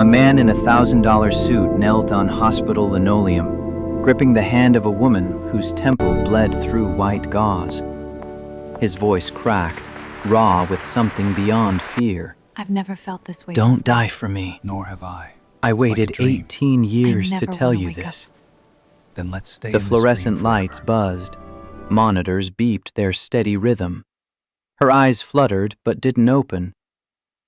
A man in $1,000 suit knelt on hospital linoleum, gripping the hand of a woman whose temple bled through white gauze. His voice cracked, raw with something beyond fear. I've never felt this way Don't before. die for me. Nor have I. I It's like a waited dream. 18 years I to never tell wanna you wake up. this. Then let's stay The in this dream fluorescent lights forever. buzzed. Monitors beeped their steady rhythm. Her eyes fluttered but didn't open.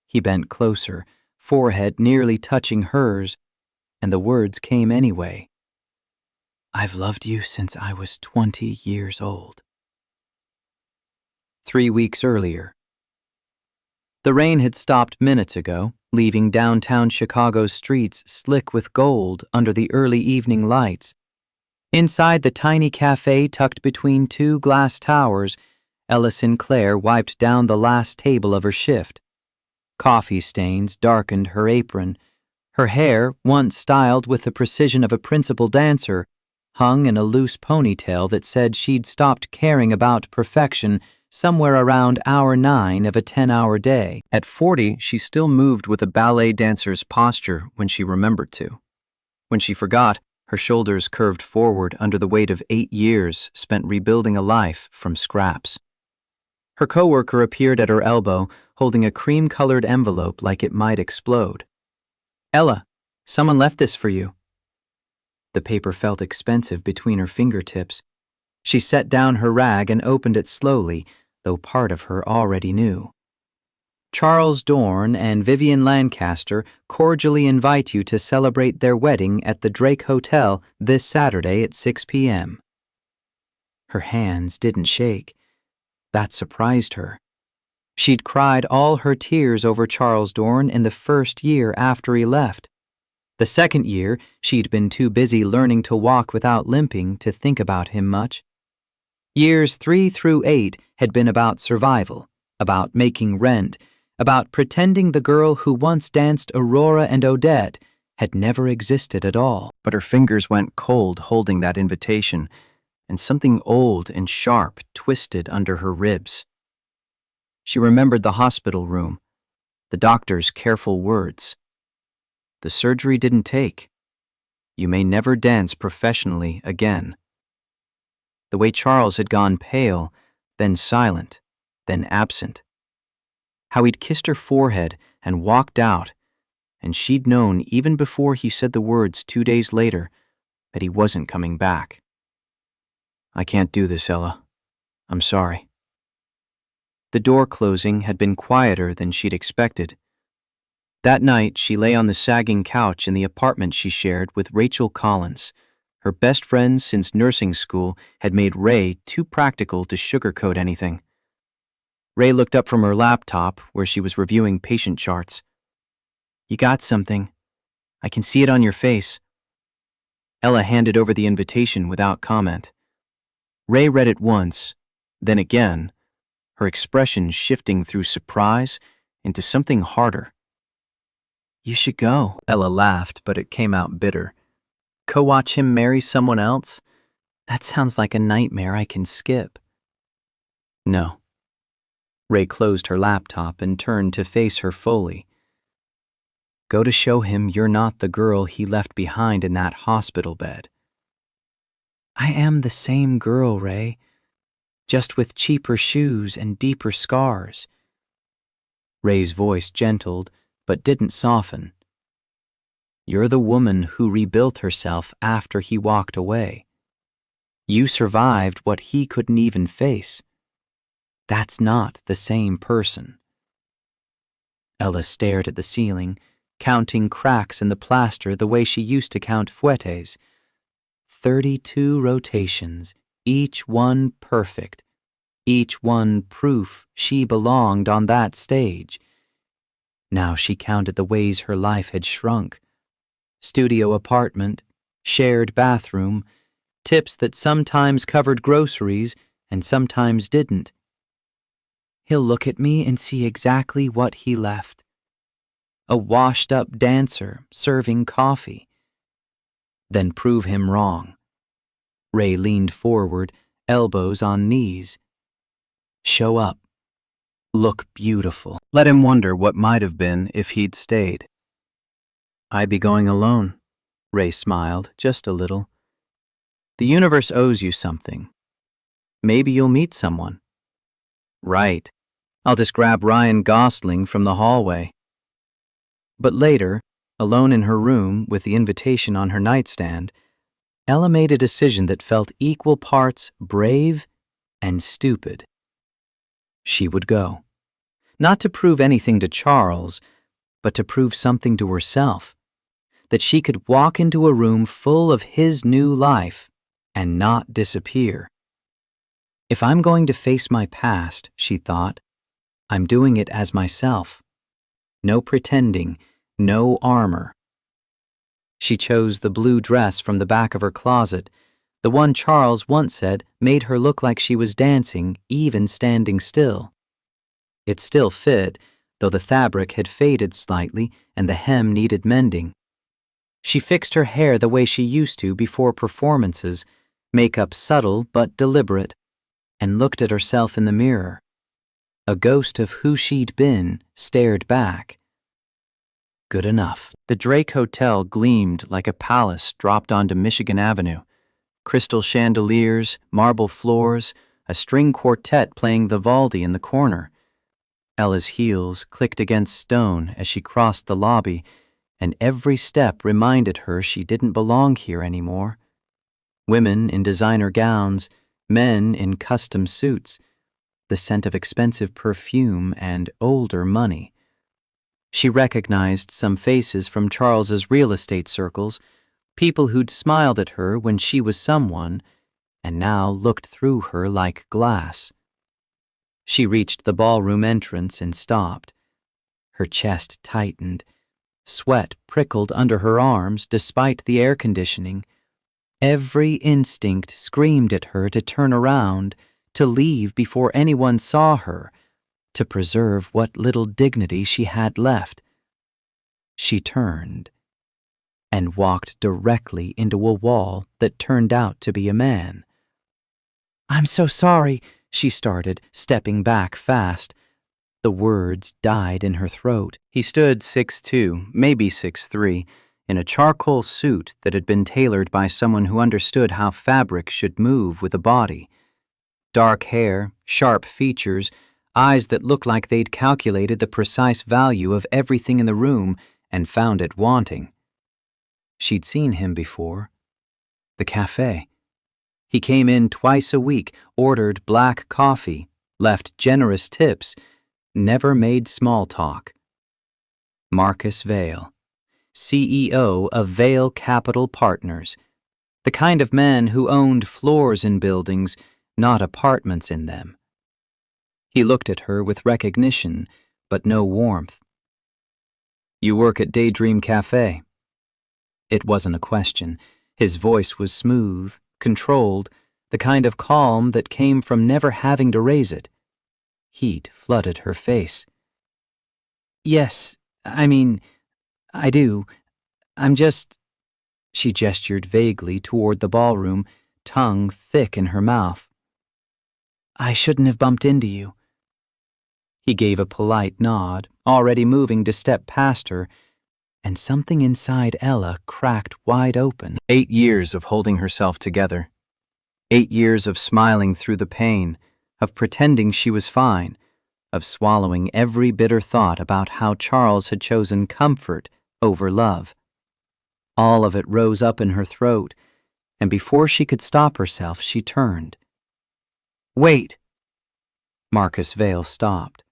He bent closer, forehead nearly touching hers, and the words came anyway. I've loved you since I was 20 years old. 3 weeks earlier. The rain had stopped minutes ago, leaving downtown Chicago's streets slick with gold under the early evening lights. Inside the tiny cafe tucked between two glass towers, Ella Sinclair wiped down the last table of her shift. Coffee stains darkened her apron. Her hair, once styled with the precision of a principal dancer, hung in a loose ponytail that said she'd stopped caring about perfection somewhere around hour 9 of a 10-hour day. At 40, she still moved with a ballet dancer's posture when she remembered to. When she forgot, her shoulders curved forward under the weight of 8 years spent rebuilding a life from scraps. Her coworker appeared at her elbow, holding a cream-colored envelope like it might explode. Ella, someone left this for you. The paper felt expensive between her fingertips. She set down her rag and opened it slowly, though part of her already knew. Charles Dorn and Vivian Lancaster cordially invite you to celebrate their wedding at the Drake Hotel this Saturday at 6 p.m. Her hands didn't shake. That surprised her. She'd cried all her tears over Charles Dorn in the first year after he left. The second year, she'd been too busy learning to walk without limping to think about him much. Years 3 through 8 had been about survival, about making rent, about pretending the girl who once danced Aurora and Odette had never existed at all. But her fingers went cold holding that invitation, and something old and sharp twisted under her ribs. She remembered the hospital room, the doctor's careful words. The surgery didn't take. You may never dance professionally again. The way Charles had gone pale, then silent, then absent. How he'd kissed her forehead and walked out, and she'd known even before he said the words 2 days later that he wasn't coming back. I can't do this, Ella. I'm sorry. The door closing had been quieter than she'd expected. That night, she lay on the sagging couch in the apartment she shared with Rachel Collins. Her best friend since nursing school had made Ray too practical to sugarcoat anything. Ray looked up from her laptop, where she was reviewing patient charts. You got something. I can see it on your face. Ella handed over the invitation without comment. Ray read it once, then again, her expression shifting through surprise into something harder. You should go. Ella laughed, but it came out bitter. Co-watch him marry someone else? That sounds like a nightmare I can skip. No. Ray closed her laptop and turned to face her fully. Go to show him you're not the girl he left behind in that hospital bed. I am the same girl, Ray, just with cheaper shoes and deeper scars. Ray's voice gentled, but didn't soften. You're the woman who rebuilt herself after he walked away. You survived what he couldn't even face. That's not the same person. Ella stared at the ceiling, counting cracks in the plaster the way she used to count fouettes. 32 rotations, each one perfect, each one proof she belonged on that stage. Now she counted the ways her life had shrunk. Studio apartment, shared bathroom, tips that sometimes covered groceries and sometimes didn't. He'll look at me and see exactly what he left. A washed-up dancer serving coffee. Then prove him wrong. Ray leaned forward, elbows on knees. Show up. Look beautiful. Let him wonder what might have been if he'd stayed. "I'd be going alone." Ray smiled, just a little. "The universe owes you something. Maybe you'll meet someone." "Right. I'll just grab Ryan Gosling from the hallway." But later, alone in her room with the invitation on her nightstand, Ella made a decision that felt equal parts brave and stupid. She would go. Not to prove anything to Charles, but to prove something to herself. That she could walk into a room full of his new life and not disappear. If I'm going to face my past, she thought, I'm doing it as myself. No pretending, no armor. She chose the blue dress from the back of her closet, the one Charles once said made her look like she was dancing, even standing still. It still fit, though the fabric had faded slightly and the hem needed mending. She fixed her hair the way she used to before performances, makeup subtle but deliberate, and looked at herself in the mirror. A ghost of who she'd been stared back. Good enough. The Drake Hotel gleamed like a palace dropped onto Michigan Avenue. Crystal chandeliers, marble floors, a string quartet playing Vivaldi in the corner. Ella's heels clicked against stone as she crossed the lobby, and every step reminded her she didn't belong here anymore. Women in designer gowns, men in custom suits, the scent of expensive perfume and older money. She recognized some faces from Charles's real estate circles, people who'd smiled at her when she was someone, and now looked through her like glass. She reached the ballroom entrance and stopped. Her chest tightened. Sweat prickled under her arms despite the air conditioning. Every instinct screamed at her to turn around, to leave before anyone saw her, to preserve what little dignity she had left. She turned and walked directly into a wall that turned out to be a man. "I'm so sorry," she started, stepping back fast. The words died in her throat. He stood 6'2", maybe 6'3", in a charcoal suit that had been tailored by someone who understood how fabric should move with a body. Dark hair, sharp features, eyes that looked like they'd calculated the precise value of everything in the room and found it wanting. She'd seen him before. The cafe. He came in twice a week, ordered black coffee, left generous tips, never made small talk. Marcus Vale, CEO of Vale Capital Partners, the kind of man who owned floors in buildings, not apartments in them. He looked at her with recognition, but no warmth. "You work at Daydream Cafe?" It wasn't a question. His voice was smooth, controlled, the kind of calm that came from never having to raise it. Heat flooded her face. "Yes, I do. I'm just—" She gestured vaguely toward the ballroom, tongue thick in her mouth. "I shouldn't have bumped into you." He gave a polite nod, already moving to step past her, and something inside Ella cracked wide open. 8 years of holding herself together. 8 years of smiling through the pain, of pretending she was fine, of swallowing every bitter thought about how Charles had chosen comfort over love. All of it rose up in her throat, and before she could stop herself, she turned. "Wait!" Marcus Vale stopped.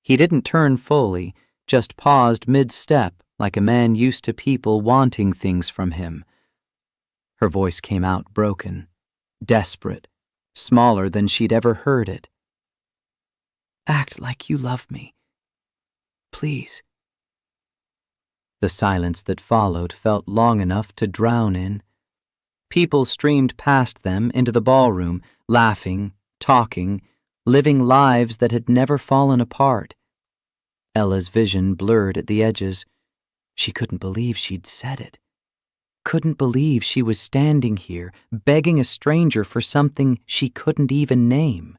He didn't turn fully, just paused mid-step like a man used to people wanting things from him. Her voice came out broken, desperate, smaller than she'd ever heard it. "Act like you love me. Please." The silence that followed felt long enough to drown in. People streamed past them into the ballroom, laughing, talking, living lives that had never fallen apart. Ella's vision blurred at the edges. She couldn't believe she'd said it. Couldn't believe she was standing here, begging a stranger for something she couldn't even name.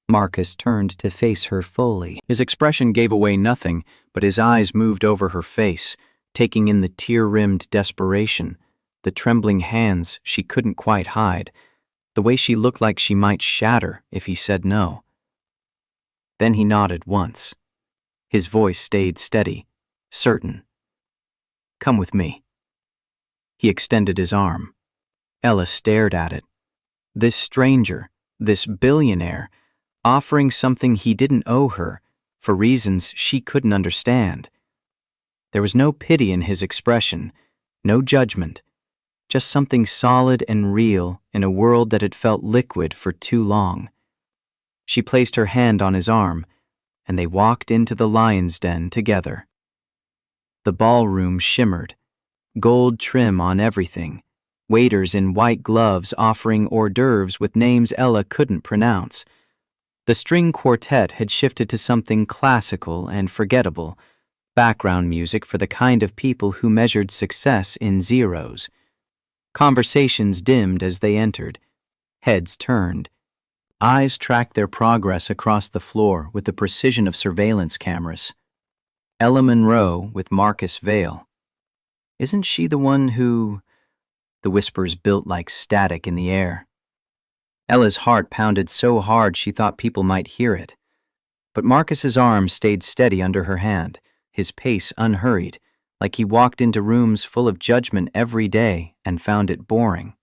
Marcus turned to face her fully. His expression gave away nothing, but his eyes moved over her face, taking in the tear-rimmed desperation, the trembling hands she couldn't quite hide, the way she looked like she might shatter if he said no. Then he nodded once. His voice stayed steady, certain. "Come with me." He extended his arm. Ella stared at it. This stranger, this billionaire, offering something he didn't owe her for reasons she couldn't understand. There was no pity in his expression, no judgment, just something solid and real in a world that had felt liquid for too long. She placed her hand on his arm, and they walked into the lion's den together. The ballroom shimmered, gold trim on everything, waiters in white gloves offering hors d'oeuvres with names Ella couldn't pronounce. The string quartet had shifted to something classical and forgettable, background music for the kind of people who measured success in zeros. Conversations dimmed as they entered. Heads turned. Eyes tracked their progress across the floor with the precision of surveillance cameras. Ella Monroe with Marcus Vale. Isn't she the one who... The whispers built like static in the air. Ella's heart pounded so hard she thought people might hear it. But Marcus's arm stayed steady under her hand, his pace unhurried, like he walked into rooms full of judgment every day and found it boring.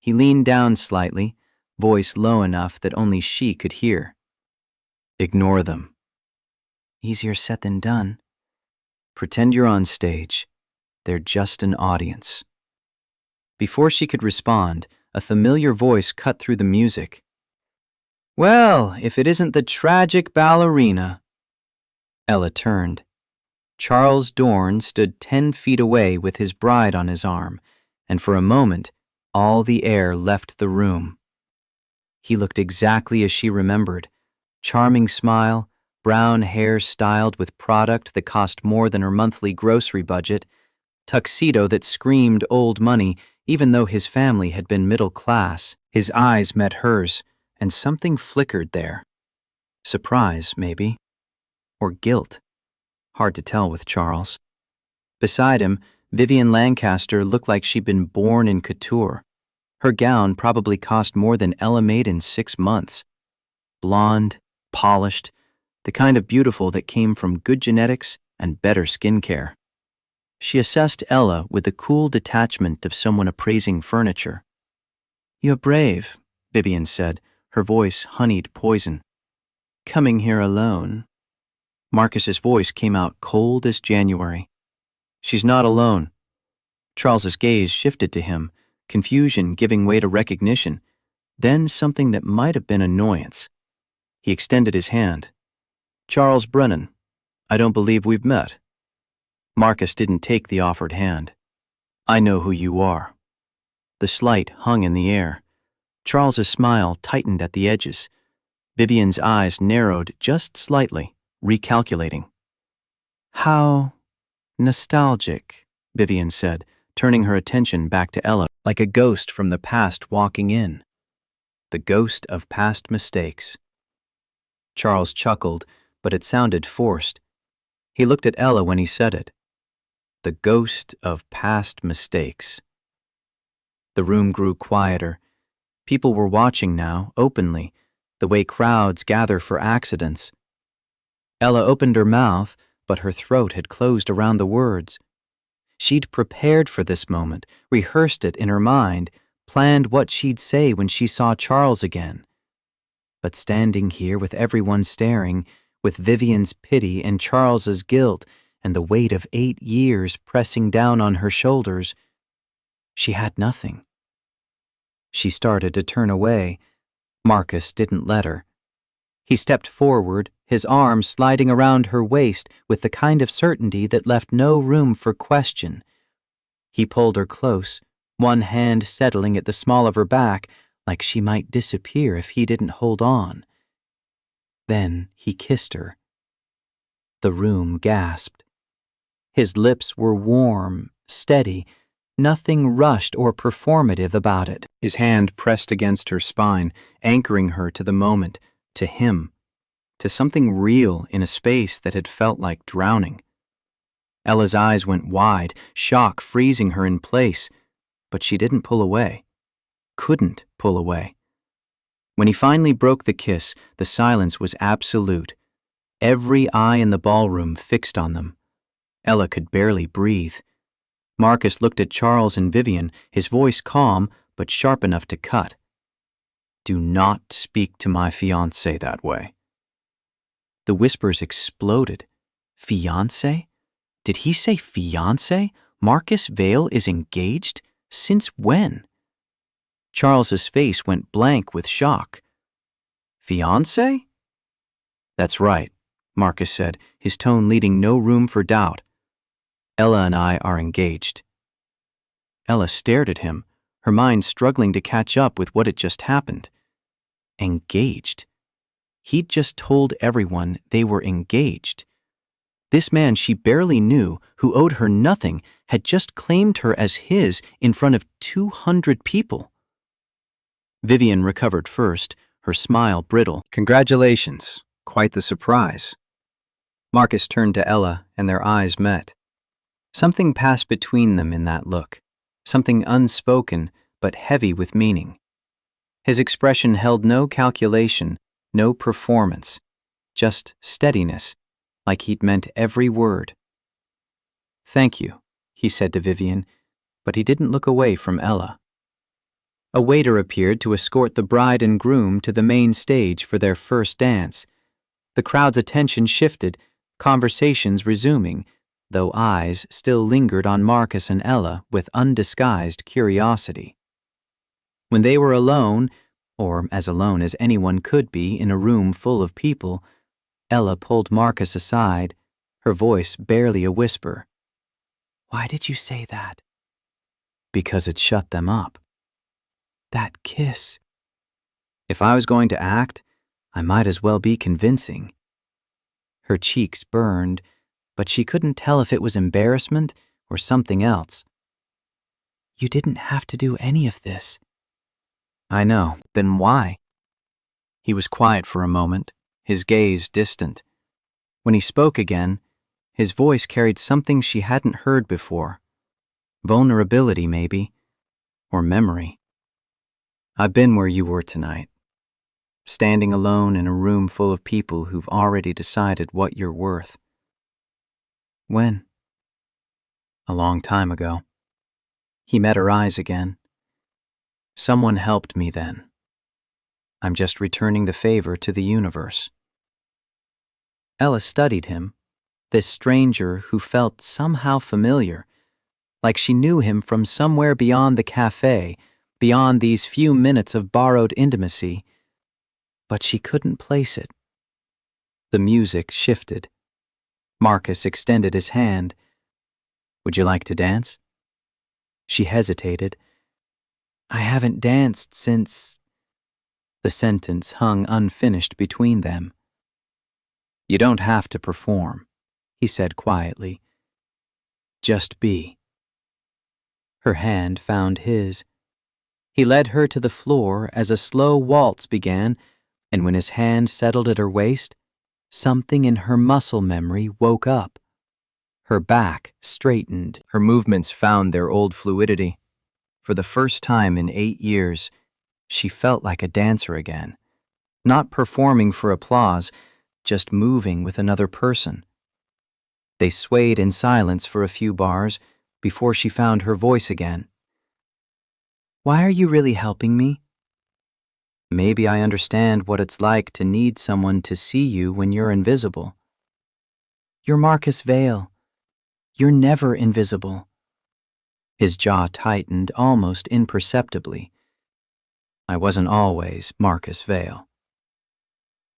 He leaned down slightly, voice low enough that only she could hear. "Ignore them." "Easier said than done." "Pretend you're on stage. They're just an audience." Before she could respond, a familiar voice cut through the music. "Well, if it isn't the tragic ballerina." Ella turned. Charles Dorn stood 10 feet away with his bride on his arm, and for a moment, all the air left the room. He looked exactly as she remembered. Charming smile, brown hair styled with product that cost more than her monthly grocery budget, tuxedo that screamed old money even though his family had been middle class. His eyes met hers, and something flickered there. Surprise, maybe. Or guilt. Hard to tell with Charles. Beside him, Vivian Lancaster looked like she'd been born in couture. Her gown probably cost more than Ella made in 6 months. Blonde, polished, the kind of beautiful that came from good genetics and better skincare. She assessed Ella with the cool detachment of someone appraising furniture. "You're brave," Vivian said, her voice honeyed poison. "Coming here alone." Marcus's voice came out cold as January. "She's not alone." Charles's gaze shifted to him, confusion giving way to recognition, then something that might have been annoyance. He extended his hand. "Charles Brennan. I don't believe we've met." Marcus didn't take the offered hand. "I know who you are." The slight hung in the air. Charles's smile tightened at the edges. Vivian's eyes narrowed just slightly, recalculating. "How nostalgic," Vivian said, turning her attention back to Ella, like a ghost from the past walking in. The ghost of past mistakes. Charles chuckled, but it sounded forced. He looked at Ella when he said it. The ghost of past mistakes. The room grew quieter. People were watching now, openly, the way crowds gather for accidents. Ella opened her mouth, but her throat had closed around the words. She'd prepared for this moment, rehearsed it in her mind, planned what she'd say when she saw Charles again. But standing here with everyone staring, with Vivian's pity and Charles's guilt, and the weight of 8 years pressing down on her shoulders, she had nothing. She started to turn away. Marcus didn't let her. He stepped forward, his arm sliding around her waist with the kind of certainty that left no room for question. He pulled her close, one hand settling at the small of her back, like she might disappear if he didn't hold on. Then he kissed her. The room gasped. His lips were warm, steady, nothing rushed or performative about it. His hand pressed against her spine, anchoring her to the moment, to him, to something real in a space that had felt like drowning. Ella's eyes went wide, shock freezing her in place, but she didn't pull away. Couldn't pull away. When he finally broke the kiss, the silence was absolute. Every eye in the ballroom fixed on them. Ella could barely breathe. Marcus looked at Charles and Vivian, his voice calm but sharp enough to cut. "Do not speak to my fiancé that way." The whispers exploded. Fiancé? Did he say fiancé? Marcus Vale is engaged? Since when? Charles's face went blank with shock. "Fiancé?" "That's right," Marcus said, his tone leaving no room for doubt. "Ella and I are engaged." Ella stared at him, her mind struggling to catch up with what had just happened. Engaged? He'd just told everyone they were engaged. This man she barely knew, who owed her nothing, had just claimed her as his in front of 200 people. Vivian recovered first, her smile brittle. "Congratulations. Quite the surprise." Marcus turned to Ella, and their eyes met. Something passed between them in that look, something unspoken but heavy with meaning. His expression held no calculation, no performance, just steadiness, like he'd meant every word. "Thank you," he said to Vivian, but he didn't look away from Ella. A waiter appeared to escort the bride and groom to the main stage for their first dance. The crowd's attention shifted, conversations resuming, though eyes still lingered on Marcus and Ella with undisguised curiosity. When they were alone, or as alone as anyone could be in a room full of people, Ella pulled Marcus aside, her voice barely a whisper. "Why did you say that?" "Because it shut them up." "That kiss." "If I was going to act, I might as well be convincing." Her cheeks burned, but she couldn't tell if it was embarrassment or something else. "You didn't have to do any of this." "I know. Then why?" He was quiet for a moment, his gaze distant. When he spoke again, his voice carried something she hadn't heard before. Vulnerability, maybe, or memory. "I've been where you were tonight. Standing alone in a room full of people who've already decided what you're worth." "When?" "A long time ago." He met her eyes again. "Someone helped me then. I'm just returning the favor to the universe." Ella studied him, this stranger who felt somehow familiar, like she knew him from somewhere beyond the cafe, beyond these few minutes of borrowed intimacy, but she couldn't place it. The music shifted. Marcus extended his hand. "Would you like to dance?" She hesitated. "I haven't danced since—" The sentence hung unfinished between them. "You don't have to perform," he said quietly. "Just be." Her hand found his. He led her to the floor as a slow waltz began, and when his hand settled at her waist, something in her muscle memory woke up. Her back straightened, her movements found their old fluidity. For the first time in 8 years, she felt like a dancer again, not performing for applause, just moving with another person. They swayed in silence for a few bars before she found her voice again. "Why are you really helping me?" "Maybe I understand what it's like to need someone to see you when you're invisible." "You're Marcus Vale. You're never invisible." His jaw tightened almost imperceptibly. "I wasn't always Marcus Vale."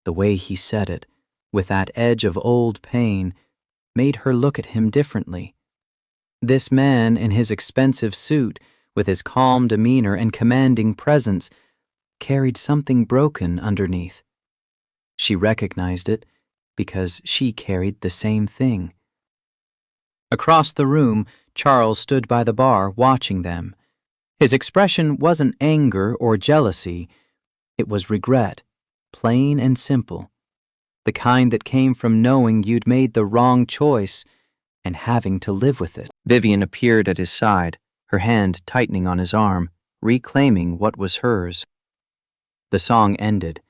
The way he said it, with that edge of old pain, made her look at him differently. This man in his expensive suit, with his calm demeanor and commanding presence, carried something broken underneath. She recognized it because she carried the same thing. Across the room, Charles stood by the bar watching them. His expression wasn't anger or jealousy. It was regret, plain and simple. The kind that came from knowing you'd made the wrong choice and having to live with it. Vivian appeared at his side, her hand tightening on his arm, reclaiming what was hers. The song ended.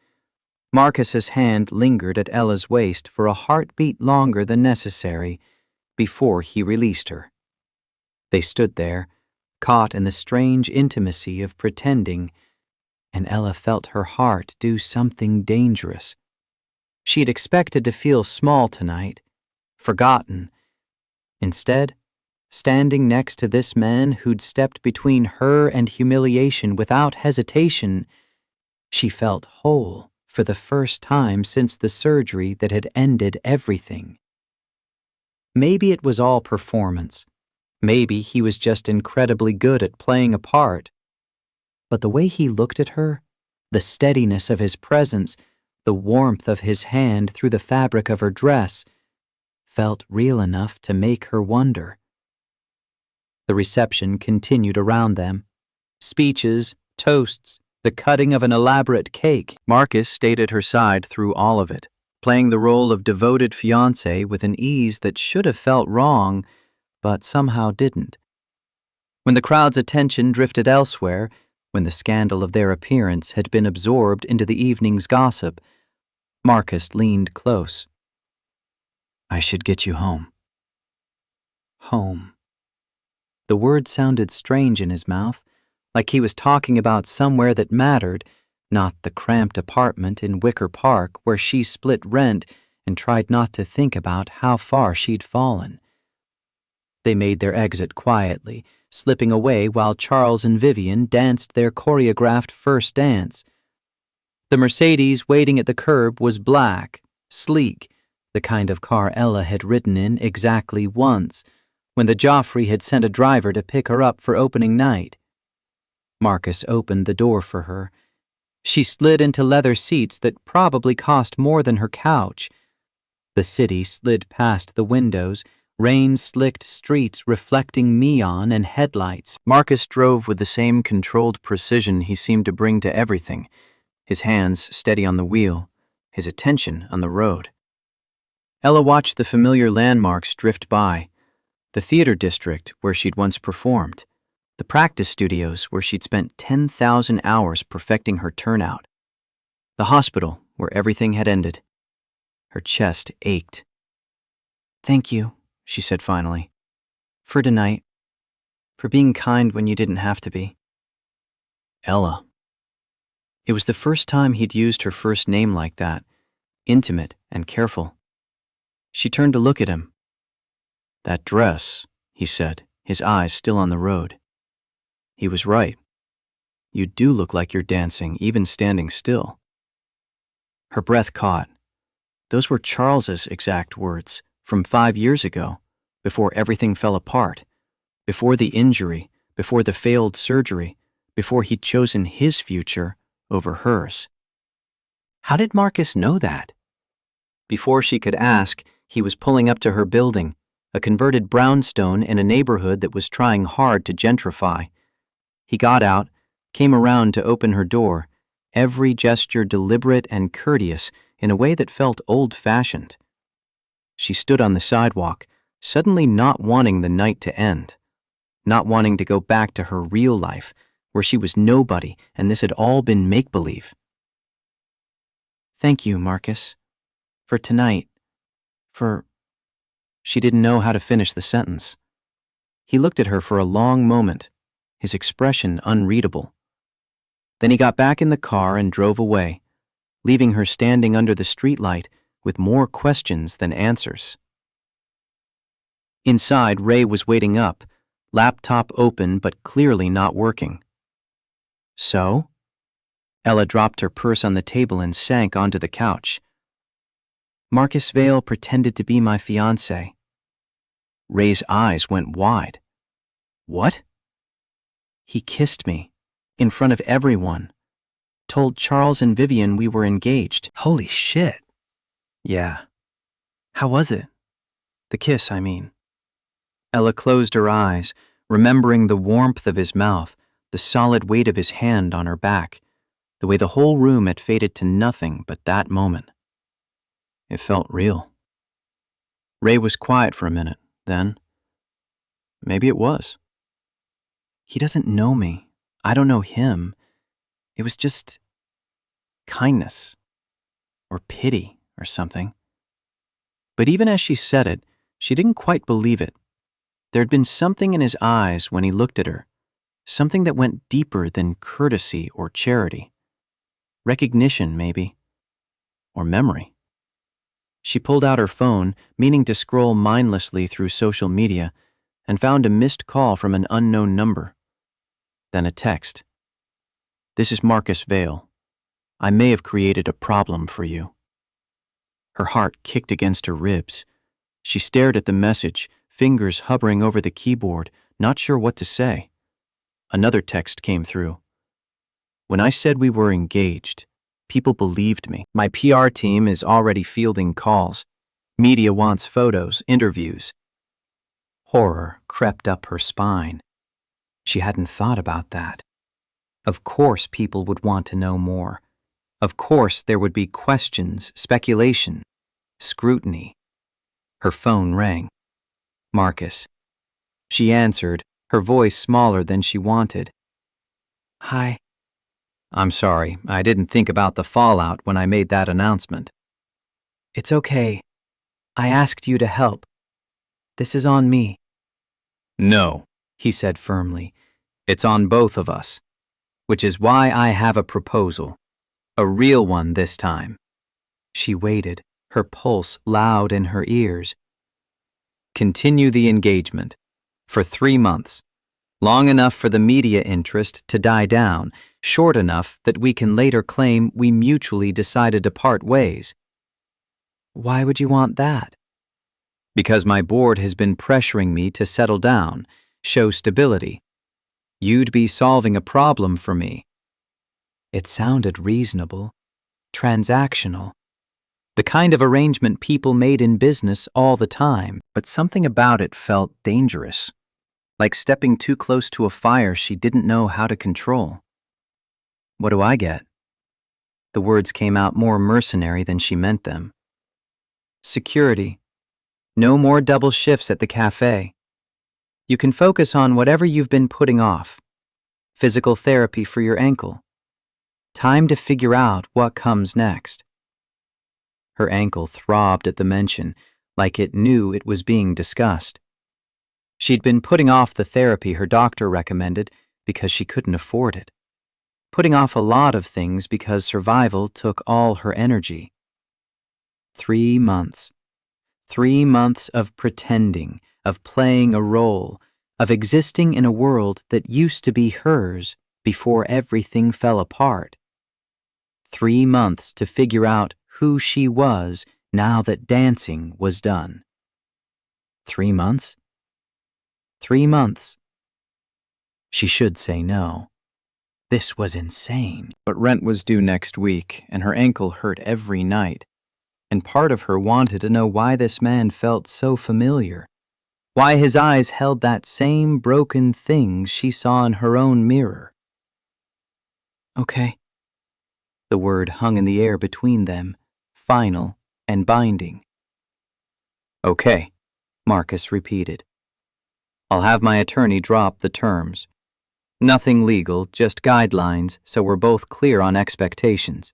Marcus's hand lingered at Ella's waist for a heartbeat longer than necessary before he released her. They stood there, caught in the strange intimacy of pretending, and Ella felt her heart do something dangerous. She had expected to feel small tonight, forgotten. Instead, standing next to this man who'd stepped between her and humiliation without hesitation, she felt whole for the first time since the surgery that had ended everything. Maybe it was all performance. Maybe he was just incredibly good at playing a part. But the way he looked at her, the steadiness of his presence, the warmth of his hand through the fabric of her dress, felt real enough to make her wonder. The reception continued around them. Speeches, toasts, the cutting of an elaborate cake. Marcus stayed at her side through all of it, playing the role of devoted fiancé with an ease that should have felt wrong, but somehow didn't. When the crowd's attention drifted elsewhere, when the scandal of their appearance had been absorbed into the evening's gossip, Marcus leaned close. "I should get you home." Home. The word sounded strange in his mouth, like he was talking about somewhere that mattered, not the cramped apartment in Wicker Park where she split rent and tried not to think about how far she'd fallen. They made their exit quietly, slipping away while Charles and Vivian danced their choreographed first dance. The Mercedes waiting at the curb was black, sleek, the kind of car Ella had ridden in exactly once, when the Joffrey had sent a driver to pick her up for opening night. Marcus opened the door for her. She slid into leather seats that probably cost more than her couch. The city slid past the windows, rain-slicked streets reflecting neon and headlights. Marcus drove with the same controlled precision he seemed to bring to everything, his hands steady on the wheel, his attention on the road. Ella watched the familiar landmarks drift by, the theater district where she'd once performed, the practice studios where she'd spent 10,000 hours perfecting her turnout, the hospital where everything had ended. Her chest ached. "Thank you," she said finally, "for tonight, for being kind when you didn't have to be." Ella. It was the first time he'd used her first name like that, intimate and careful. She turned to look at him. "That dress," he said, his eyes still on the road. He was right. "You do look like you're dancing, even standing still." Her breath caught. Those were Charles's exact words from 5 years ago, before everything fell apart, before the injury, before the failed surgery, before he'd chosen his future over hers. How did Marcus know that? Before she could ask, he was pulling up to her building, a converted brownstone in a neighborhood that was trying hard to gentrify. He got out, came around to open her door, every gesture deliberate and courteous in a way that felt old-fashioned. She stood on the sidewalk, suddenly not wanting the night to end, not wanting to go back to her real life, where she was nobody and this had all been make-believe. "Thank you, Marcus, for tonight, for..." She didn't know how to finish the sentence. He looked at her for a long moment, his expression unreadable. Then he got back in the car and drove away, leaving her standing under the streetlight with more questions than answers. Inside, Ray was waiting up, laptop open but clearly not working. "So?" Ella dropped her purse on the table and sank onto the couch. "Marcus Vale pretended to be my fiancé." Ray's eyes went wide. "What?" "He kissed me, in front of everyone. Told Charles and Vivian we were engaged." "Holy shit." "Yeah. How was it? The kiss, I mean." Ella closed her eyes, remembering the warmth of his mouth, the solid weight of his hand on her back, the way the whole room had faded to nothing but that moment. It felt real. Ray was quiet for a minute, Then, maybe it was. He doesn't know me. I don't know him. It was just kindness or pity or something. But even as she said it, she didn't quite believe it. There'd been something in his eyes when he looked at her, something that went deeper than courtesy or charity. Recognition, maybe. Or memory. She pulled out her phone, meaning to scroll mindlessly through social media, and found a missed call from an unknown number. Then a text. "This is Marcus Vale. I may have created a problem for you." Her heart kicked against her ribs. She stared at the message, fingers hovering over the keyboard, not sure what to say. Another text came through. "When I said we were engaged, people believed me. My PR team is already fielding calls. Media wants photos, interviews." Horror crept up her spine. She hadn't thought about that. Of course people would want to know more. Of course there would be questions, speculation, scrutiny. Her phone rang. Marcus. She answered, her voice smaller than she wanted. "Hi." "I'm sorry, I didn't think about the fallout when I made that announcement." "It's okay. I asked you to help. This is on me." "No," he said firmly. "It's on both of us. Which is why I have a proposal. A real one this time." She waited, her pulse loud in her ears. "Continue the engagement. For 3 months. Long enough for the media interest to die down, short enough that we can later claim we mutually decided to part ways." "Why would you want that?" "Because my board has been pressuring me to settle down, show stability. You'd be solving a problem for me." It sounded reasonable, transactional. The kind of arrangement people made in business all the time, but something about it felt dangerous. Like stepping too close to a fire she didn't know how to control. "What do I get?" The words came out more mercenary than she meant them. "Security. No more double shifts at the cafe. You can focus on whatever you've been putting off. Physical therapy for your ankle. Time to figure out what comes next." Her ankle throbbed at the mention, like it knew it was being discussed. She'd been putting off the therapy her doctor recommended because she couldn't afford it. Putting off a lot of things because survival took all her energy. 3 months. 3 months of pretending, of playing a role, of existing in a world that used to be hers before everything fell apart. 3 months to figure out who she was now that dancing was done. 3 months? 3 months. She should say no. This was insane. But rent was due next week, and her ankle hurt every night. And part of her wanted to know why this man felt so familiar. Why his eyes held that same broken thing she saw in her own mirror. "Okay." The word hung in the air between them, final and binding. "Okay," Marcus repeated. "I'll have my attorney drop the terms. Nothing legal, just guidelines, so we're both clear on expectations."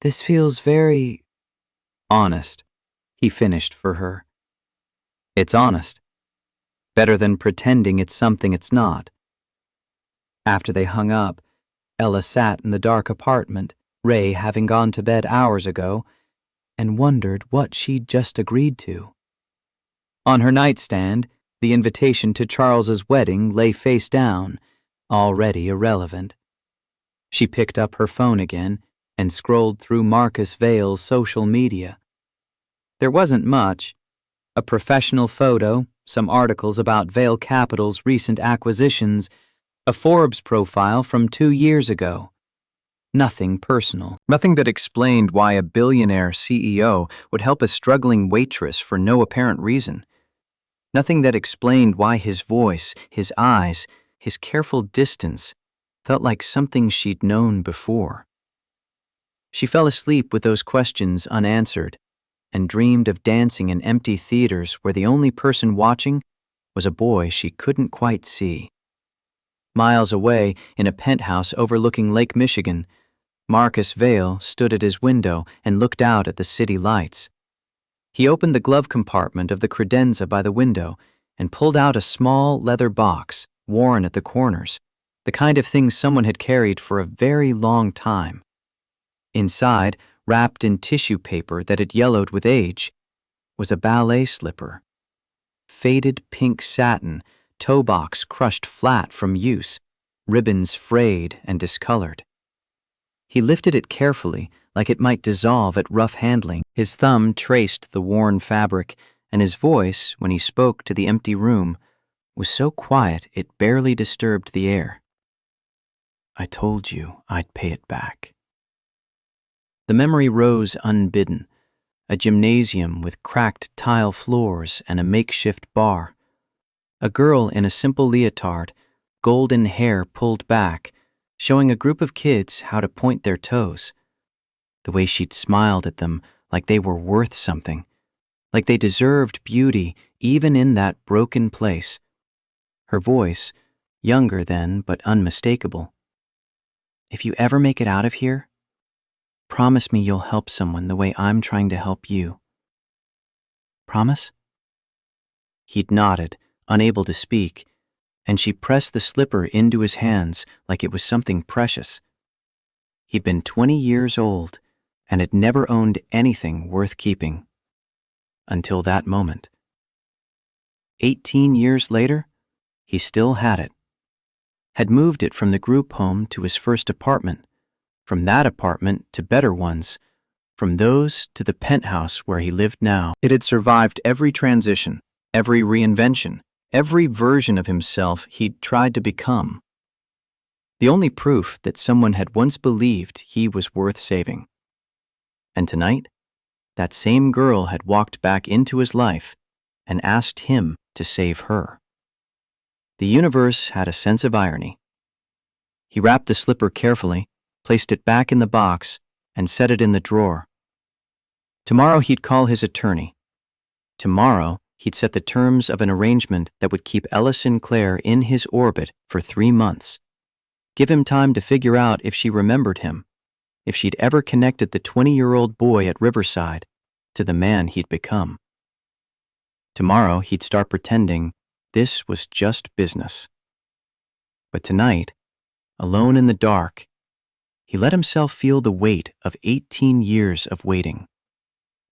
"This feels very honest," he finished for her. "It's honest. Better than pretending it's something it's not." After they hung up, Ella sat in the dark apartment, Ray having gone to bed hours ago, and wondered what she'd just agreed to. On her nightstand, the invitation to Charles's wedding lay face down, already irrelevant. She picked up her phone again and scrolled through Marcus Vale's social media. There wasn't much. A professional photo, some articles about Vale Capital's recent acquisitions, a Forbes profile from 2 years ago. Nothing personal. Nothing that explained why a billionaire CEO would help a struggling waitress for no apparent reason. Nothing that explained why his voice, his eyes, his careful distance felt like something she'd known before. She fell asleep with those questions unanswered, and dreamed of dancing in empty theaters where the only person watching was a boy she couldn't quite see. Miles away, in a penthouse overlooking Lake Michigan, Marcus Vale stood at his window and looked out at the city lights. He opened the glove compartment of the credenza by the window and pulled out a small leather box, worn at the corners, the kind of thing someone had carried for a very long time. Inside, wrapped in tissue paper that had yellowed with age, was a ballet slipper. Faded pink satin, toe box crushed flat from use, ribbons frayed and discolored. He lifted it carefully, like it might dissolve at rough handling. His thumb traced the worn fabric, and his voice, when he spoke to the empty room, was so quiet it barely disturbed the air. "I told you I'd pay it back." The memory rose unbidden. A gymnasium with cracked tile floors and a makeshift bar. A girl in a simple leotard, golden hair pulled back, showing a group of kids how to point their toes. The way she'd smiled at them like they were worth something, like they deserved beauty even in that broken place. Her voice, younger then but unmistakable. "If you ever make it out of here, promise me you'll help someone the way I'm trying to help you. Promise?" He'd nodded, unable to speak, and she pressed the slipper into his hands like it was something precious. He'd been 20 years old and had never owned anything worth keeping. Until that moment. 18 years later, he still had it. Had moved it from the group home to his first apartment, from that apartment to better ones, from those to the penthouse where he lived now. It had survived every transition, every reinvention, every version of himself he'd tried to become. The only proof that someone had once believed he was worth saving. And tonight, that same girl had walked back into his life and asked him to save her. The universe had a sense of irony. He wrapped the slipper carefully, placed it back in the box, and set it in the drawer. Tomorrow he'd call his attorney. Tomorrow he'd set the terms of an arrangement that would keep Ella Sinclair in his orbit for 3 months. Give him time to figure out if she remembered him, if she'd ever connected the 20-year-old boy at Riverside to the man he'd become. Tomorrow he'd start pretending this was just business. But tonight, alone in the dark, he let himself feel the weight of 18 years of waiting.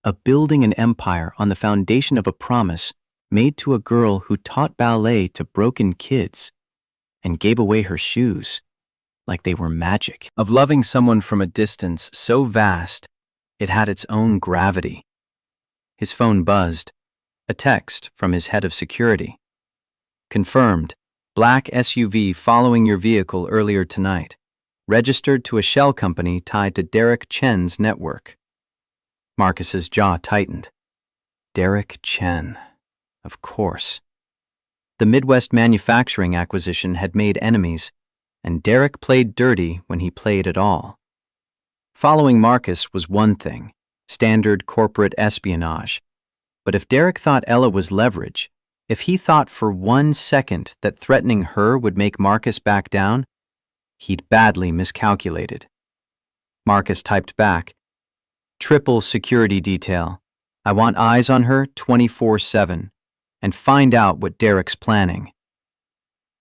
Of building an empire on the foundation of a promise made to a girl who taught ballet to broken kids and gave away her shoes like they were magic. Of loving someone from a distance so vast it had its own gravity. His phone buzzed. A text from his head of security. Confirmed. Black SUV following your vehicle earlier tonight. Registered to a shell company tied to Derek Chen's network. Marcus's jaw tightened. Derek Chen. Of course. The Midwest manufacturing acquisition had made enemies, and Derek played dirty when he played at all. Following Marcus was one thing, standard corporate espionage. But if Derek thought Ella was leverage, if he thought for 1 second that threatening her would make Marcus back down, he'd badly miscalculated. Marcus typed back, "Triple security detail. I want eyes on her 24/7, and find out what Derek's planning."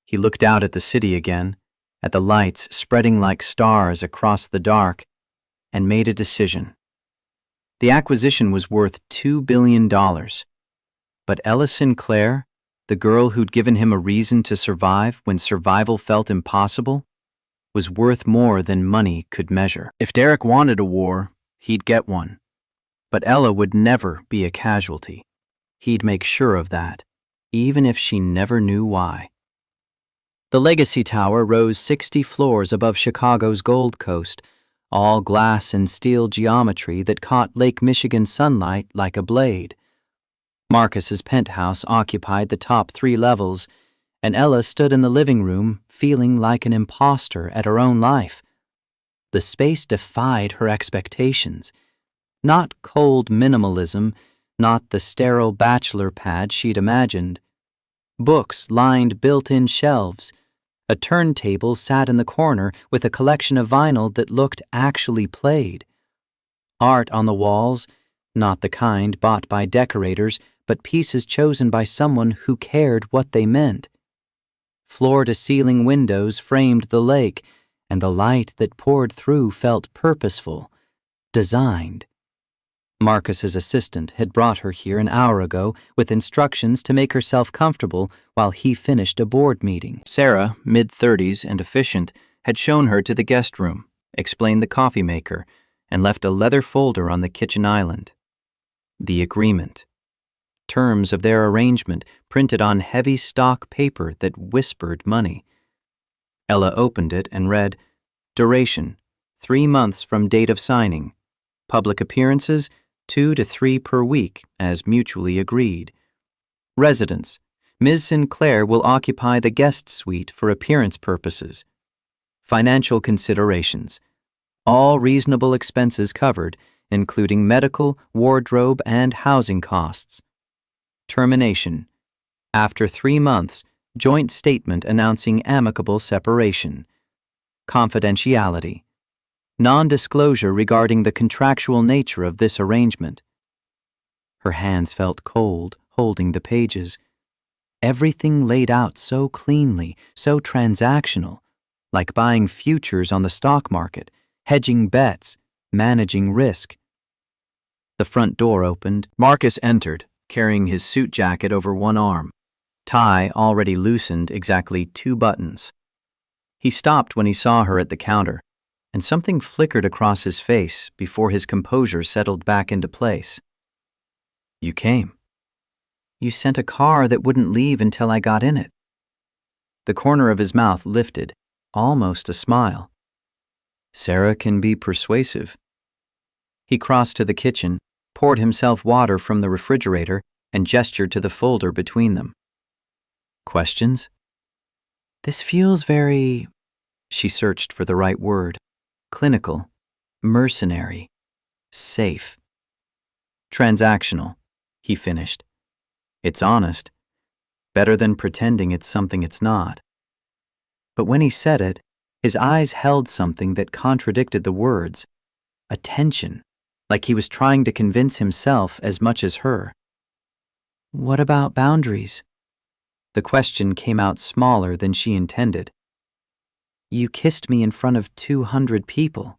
He looked out at the city again, at the lights spreading like stars across the dark, and made a decision. The acquisition was worth $2 billion. But Ella Sinclair, the girl who'd given him a reason to survive when survival felt impossible, was worth more than money could measure. If Derek wanted a war, he'd get one. But Ella would never be a casualty. He'd make sure of that, even if she never knew why. The Legacy Tower rose 60 floors above Chicago's Gold Coast, all glass and steel geometry that caught Lake Michigan sunlight like a blade. Marcus's penthouse occupied the top 3 levels, and Ella stood in the living room feeling like an imposter at her own life. The space defied her expectations. Not cold minimalism, not the sterile bachelor pad she'd imagined. Books lined built-in shelves. A turntable sat in the corner with a collection of vinyl that looked actually played. Art on the walls, not the kind bought by decorators, but pieces chosen by someone who cared what they meant. Floor-to-ceiling windows framed the lake, and the light that poured through felt purposeful, designed. Marcus's assistant had brought her here an hour ago with instructions to make herself comfortable while he finished a board meeting. Sarah, mid-30s and efficient, had shown her to the guest room, explained the coffee maker, and left a leather folder on the kitchen island. The agreement. Terms of their arrangement printed on heavy stock paper that whispered money. Ella opened it and read, duration, 3 months from date of signing. Public appearances, 2 to 3 per week, as mutually agreed. Residence, Ms. Sinclair will occupy the guest suite for appearance purposes. Financial considerations, all reasonable expenses covered, including medical, wardrobe, and housing costs. Termination, after 3 months, joint statement announcing amicable separation. Confidentiality, non-disclosure regarding the contractual nature of this arrangement. Her hands felt cold, holding the pages. Everything laid out so cleanly, so transactional, like buying futures on the stock market, hedging bets, managing risk. The front door opened. Marcus entered, carrying his suit jacket over one arm, tie already loosened exactly 2 buttons. He stopped when he saw her at the counter, and something flickered across his face before his composure settled back into place. You came. You sent a car that wouldn't leave until I got in it. The corner of his mouth lifted, almost a smile. Sarah can be persuasive. He crossed to the kitchen, poured himself water from the refrigerator, and gestured to the folder between them. Questions? This feels very... She searched for the right word. Clinical, mercenary, safe. Transactional, he finished. It's honest. Better than pretending it's something it's not. But when he said it, his eyes held something that contradicted the words. A tension, like he was trying to convince himself as much as her. What about boundaries? The question came out smaller than she intended. You kissed me in front of 200 people.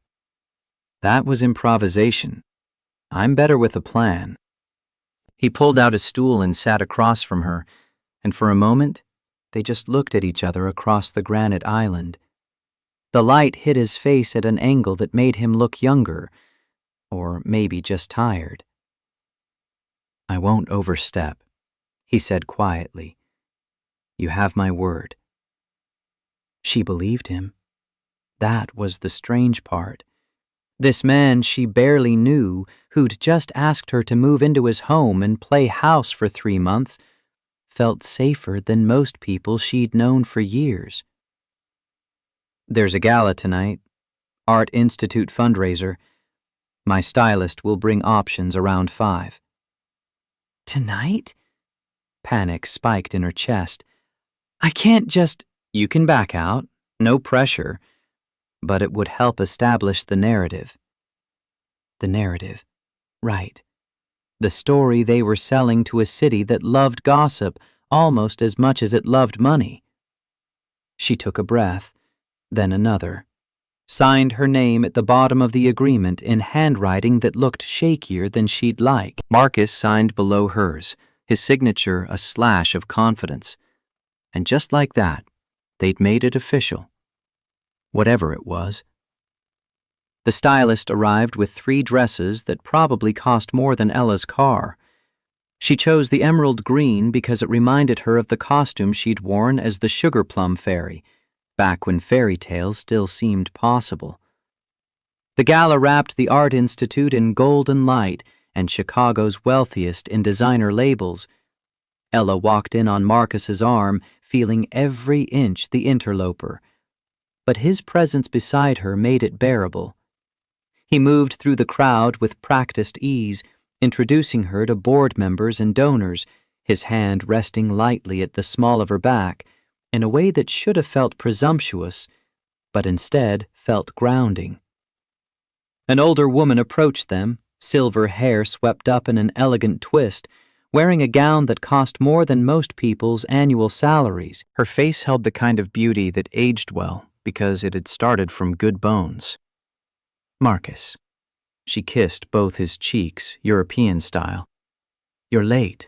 That was improvisation. I'm better with a plan. He pulled out a stool and sat across from her, and for a moment, they just looked at each other across the granite island. The light hit his face at an angle that made him look younger, or maybe just tired. I won't overstep, he said quietly. You have my word. She believed him. That was the strange part. This man she barely knew, who'd just asked her to move into his home and play house for 3 months, felt safer than most people she'd known for years. There's a gala tonight, Art Institute fundraiser. My stylist will bring options around 5. Tonight? Panic spiked in her chest. I can't just... You can back out, no pressure, but it would help establish the narrative. The narrative, right. The story they were selling to a city that loved gossip almost as much as it loved money. She took a breath, then another, signed her name at the bottom of the agreement in handwriting that looked shakier than she'd like. Marcus signed below hers, his signature a slash of confidence. And just like that, they'd made it official. Whatever it was. The stylist arrived with 3 dresses that probably cost more than Ella's car. She chose the emerald green because it reminded her of the costume she'd worn as the Sugar Plum Fairy, back when fairy tales still seemed possible. The gala wrapped the Art Institute in golden light and Chicago's wealthiest in designer labels. Ella walked in on Marcus's arm, feeling every inch the interloper. But his presence beside her made it bearable. He moved through the crowd with practiced ease, introducing her to board members and donors, his hand resting lightly at the small of her back, in a way that should have felt presumptuous, but instead felt grounding. An older woman approached them, silver hair swept up in an elegant twist, wearing a gown that cost more than most people's annual salaries. Her face held the kind of beauty that aged well because it had started from good bones. Marcus. She kissed both his cheeks, European style. You're late.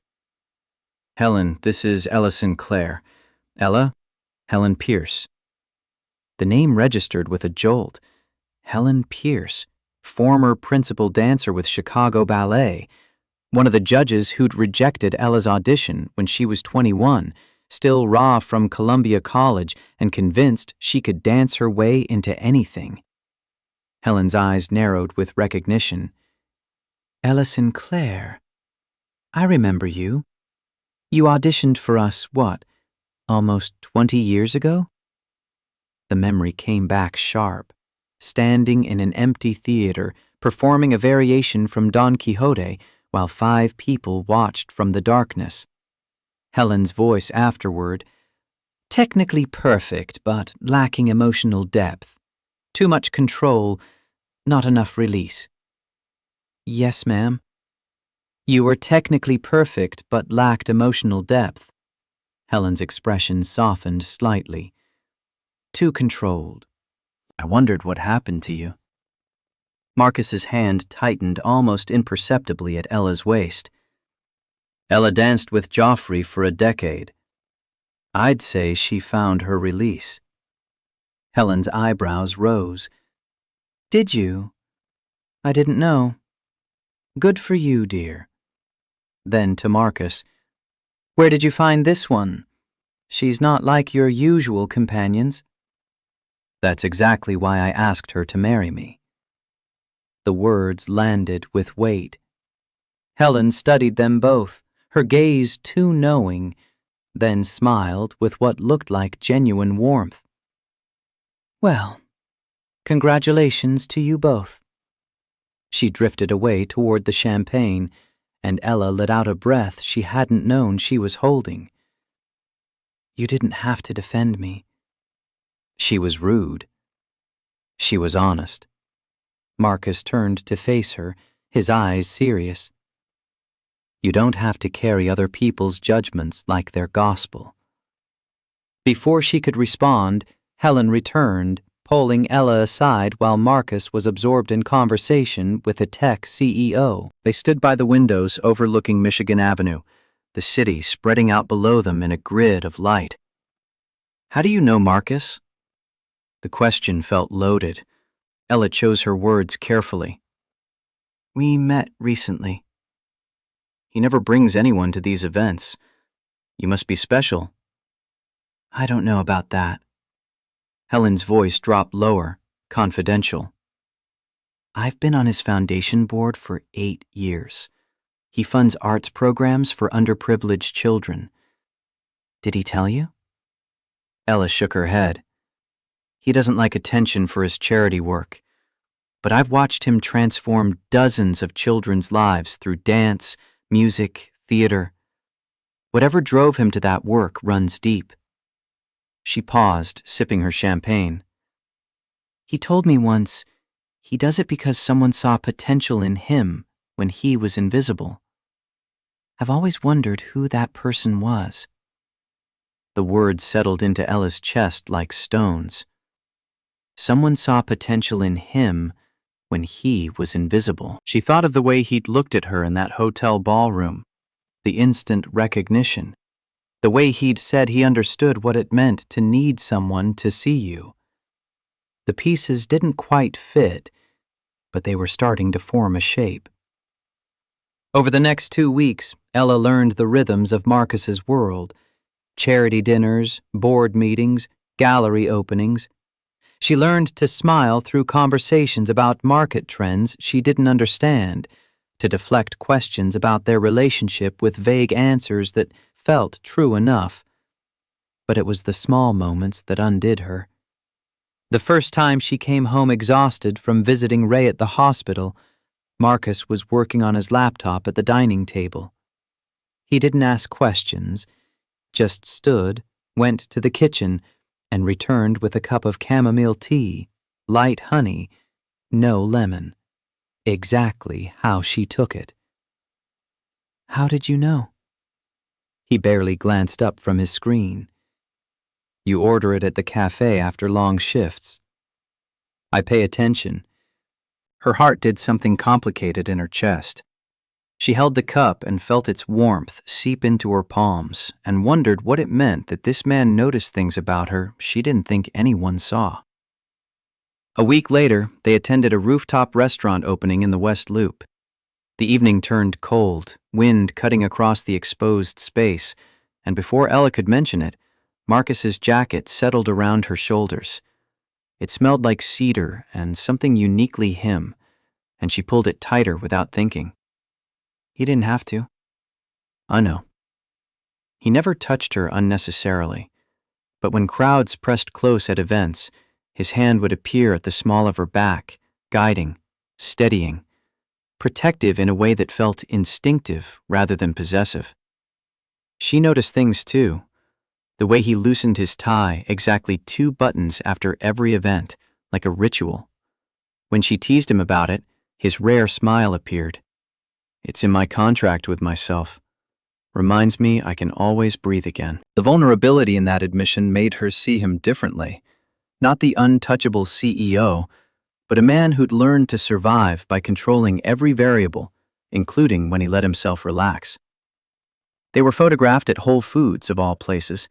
Helen, this is Ella Sinclair. Ella? Helen Pierce. The name registered with a jolt. Helen Pierce, former principal dancer with Chicago Ballet, one of the judges who'd rejected Ella's audition when she was 21, still raw from Columbia College and convinced she could dance her way into anything. Helen's eyes narrowed with recognition. Ella Sinclair. I remember you. You auditioned for us, what, almost 20 years ago? The memory came back sharp, standing in an empty theater, performing a variation from Don Quixote while 5 people watched from the darkness. Helen's voice afterward, technically perfect but lacking emotional depth. Too much control, not enough release. Yes, ma'am. You were technically perfect but lacked emotional depth. Helen's expression softened slightly. Too controlled. I wondered what happened to you. Marcus's hand tightened almost imperceptibly at Ella's waist. Ella danced with Joffrey for a decade. I'd say she found her release. Helen's eyebrows rose. Did you? I didn't know. Good for you, dear. Then to Marcus, where did you find this one? She's not like your usual companions. That's exactly why I asked her to marry me. The words landed with weight. Helen studied them both, her gaze too knowing, then smiled with what looked like genuine warmth. Well, congratulations to you both. She drifted away toward the champagne, and Ella let out a breath she hadn't known she was holding. You didn't have to defend me. She was rude. She was honest. Marcus turned to face her, his eyes serious. You don't have to carry other people's judgments like their gospel. Before she could respond, Helen returned, pulling Ella aside while Marcus was absorbed in conversation with the tech CEO. They stood by the windows overlooking Michigan Avenue, the city spreading out below them in a grid of light. How do you know Marcus? The question felt loaded. Ella chose her words carefully. We met recently. He never brings anyone to these events. You must be special. I don't know about that. Helen's voice dropped lower, confidential. I've been on his foundation board for 8 years. He funds arts programs for underprivileged children. Did he tell you? Ella shook her head. He doesn't like attention for his charity work, but I've watched him transform dozens of children's lives through dance, music, theater. Whatever drove him to that work runs deep. She paused, sipping her champagne. He told me once he does it because someone saw potential in him when he was invisible. I've always wondered who that person was. The words settled into Ella's chest like stones. Someone saw potential in him when he was invisible. She thought of the way he'd looked at her in that hotel ballroom, the instant recognition, the way he'd said he understood what it meant to need someone to see you. The pieces didn't quite fit, but they were starting to form a shape. Over the next 2 weeks, Ella learned the rhythms of Marcus's world: charity dinners, board meetings, gallery openings. She learned to smile through conversations about market trends she didn't understand, to deflect questions about their relationship with vague answers that felt true enough. But it was the small moments that undid her. The first time she came home exhausted from visiting Ray at the hospital, Marcus was working on his laptop at the dining table. He didn't ask questions, just stood, went to the kitchen, and returned with a cup of chamomile tea, light honey, no lemon. Exactly how she took it. "How did you know?" He barely glanced up from his screen. "You order it at the cafe after long shifts." "I pay attention." Her heart did something complicated in her chest. She held the cup and felt its warmth seep into her palms and wondered what it meant that this man noticed things about her she didn't think anyone saw. A week later, they attended a rooftop restaurant opening in the West Loop. The evening turned cold, wind cutting across the exposed space, and before Ella could mention it, Marcus's jacket settled around her shoulders. It smelled like cedar and something uniquely him, and she pulled it tighter without thinking. He didn't have to. I know. He never touched her unnecessarily, but when crowds pressed close at events, his hand would appear at the small of her back, guiding, steadying, protective in a way that felt instinctive rather than possessive. She noticed things too, the way he loosened his tie exactly 2 buttons after every event, like a ritual. When she teased him about it, his rare smile appeared. "It's in my contract with myself. Reminds me I can always breathe again." The vulnerability in that admission made her see him differently. Not the untouchable CEO, but a man who'd learned to survive by controlling every variable, including when he let himself relax. They were photographed at Whole Foods, of all places.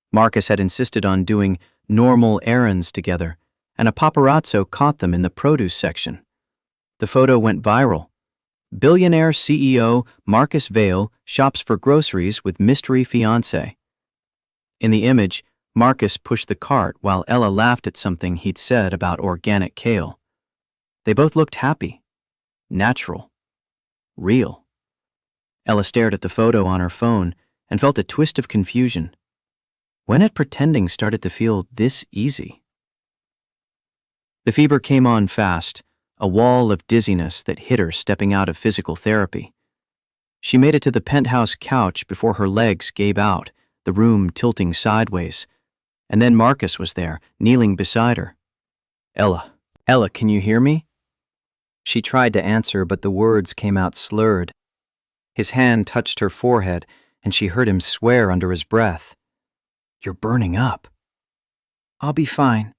Marcus had insisted on doing normal errands together, and a paparazzo caught them in the produce section. The photo went viral. Billionaire CEO Marcus Vail shops for groceries with mystery fiancé. In the image, Marcus pushed the cart while Ella laughed at something he'd said about organic kale. They both looked happy, natural, real. Ella stared at the photo on her phone and felt a twist of confusion. When had pretending started to feel this easy? The fever came on fast, a wall of dizziness that hit her stepping out of physical therapy. She made it to the penthouse couch before her legs gave out, the room tilting sideways. And then Marcus was there, kneeling beside her. Ella, can you hear me?" She tried to answer, but the words came out slurred. His hand touched her forehead, and she heard him swear under his breath. "You're burning up." "I'll be fine."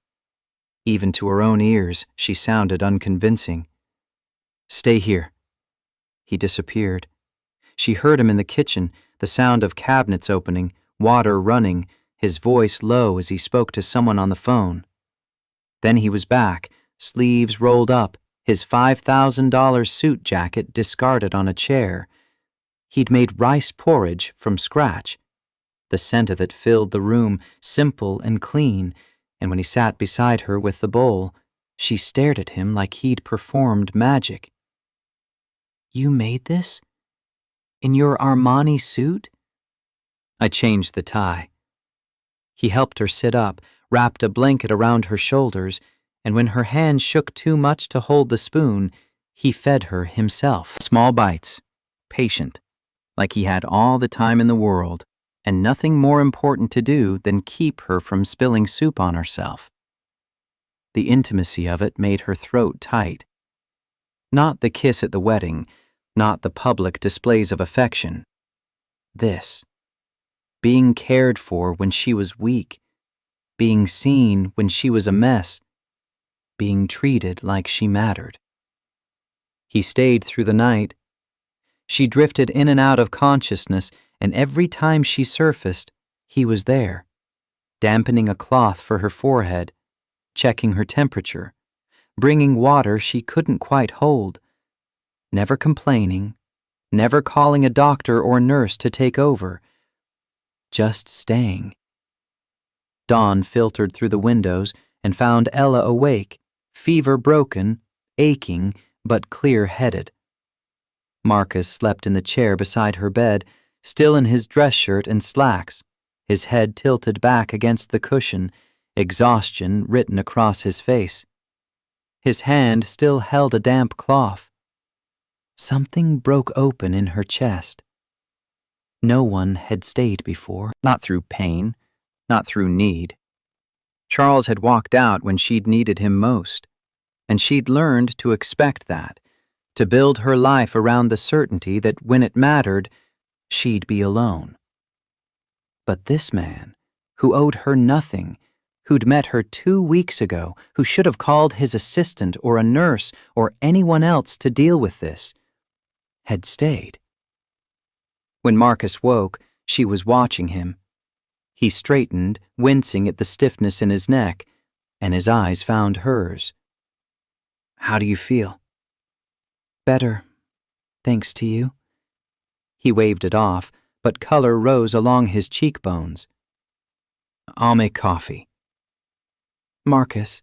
Even to her own ears, she sounded unconvincing. "Stay here." He disappeared. She heard him in the kitchen, the sound of cabinets opening, water running, his voice low as he spoke to someone on the phone. Then he was back, sleeves rolled up, his $5,000 suit jacket discarded on a chair. He'd made rice porridge from scratch. The scent of it filled the room, simple and clean, and when he sat beside her with the bowl, she stared at him like he'd performed magic. "You made this? In your Armani suit?" "I changed the tie." He helped her sit up, wrapped a blanket around her shoulders, and when her hand shook too much to hold the spoon, he fed her himself. Small bites, patient, like he had all the time in the world, and nothing more important to do than keep her from spilling soup on herself. The intimacy of it made her throat tight. Not the kiss at the wedding, not the public displays of affection. This. Being cared for when she was weak, being seen when she was a mess, being treated like she mattered. He stayed through the night. She drifted in and out of consciousness, and every time she surfaced, he was there, dampening a cloth for her forehead, checking her temperature, bringing water she couldn't quite hold, never complaining, never calling a doctor or nurse to take over, just staying. Dawn filtered through the windows and found Ella awake, fever broken, aching, but clear-headed. Marcus slept in the chair beside her bed, still in his dress shirt and slacks, his head tilted back against the cushion, exhaustion written across his face. His hand still held a damp cloth. Something broke open in her chest. No one had stayed before. Not through pain, not through need. Charles had walked out when she'd needed him most, and she'd learned to expect that, to build her life around the certainty that when it mattered, she'd be alone. But this man, who owed her nothing, who'd met her 2 weeks ago, who should have called his assistant or a nurse or anyone else to deal with this, had stayed. When Marcus woke, she was watching him. He straightened, wincing at the stiffness in his neck, and his eyes found hers. "How do you feel?" "Better, thanks to you." He waved it off, but color rose along his cheekbones. "I'll make coffee." "Marcus,"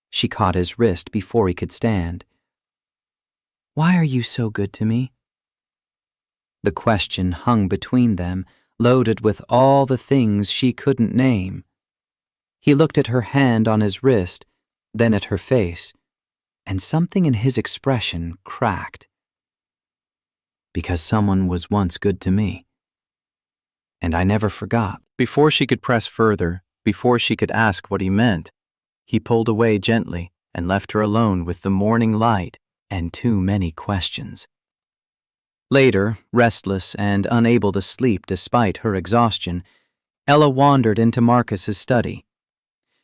she caught his wrist before he could stand. "Why are you so good to me?" The question hung between them, loaded with all the things she couldn't name. He looked at her hand on his wrist, then at her face, and something in his expression cracked. "Because someone was once good to me. And I never forgot." Before she could press further, before she could ask what he meant, he pulled away gently and left her alone with the morning light and too many questions. Later, restless and unable to sleep despite her exhaustion, Ella wandered into Marcus's study.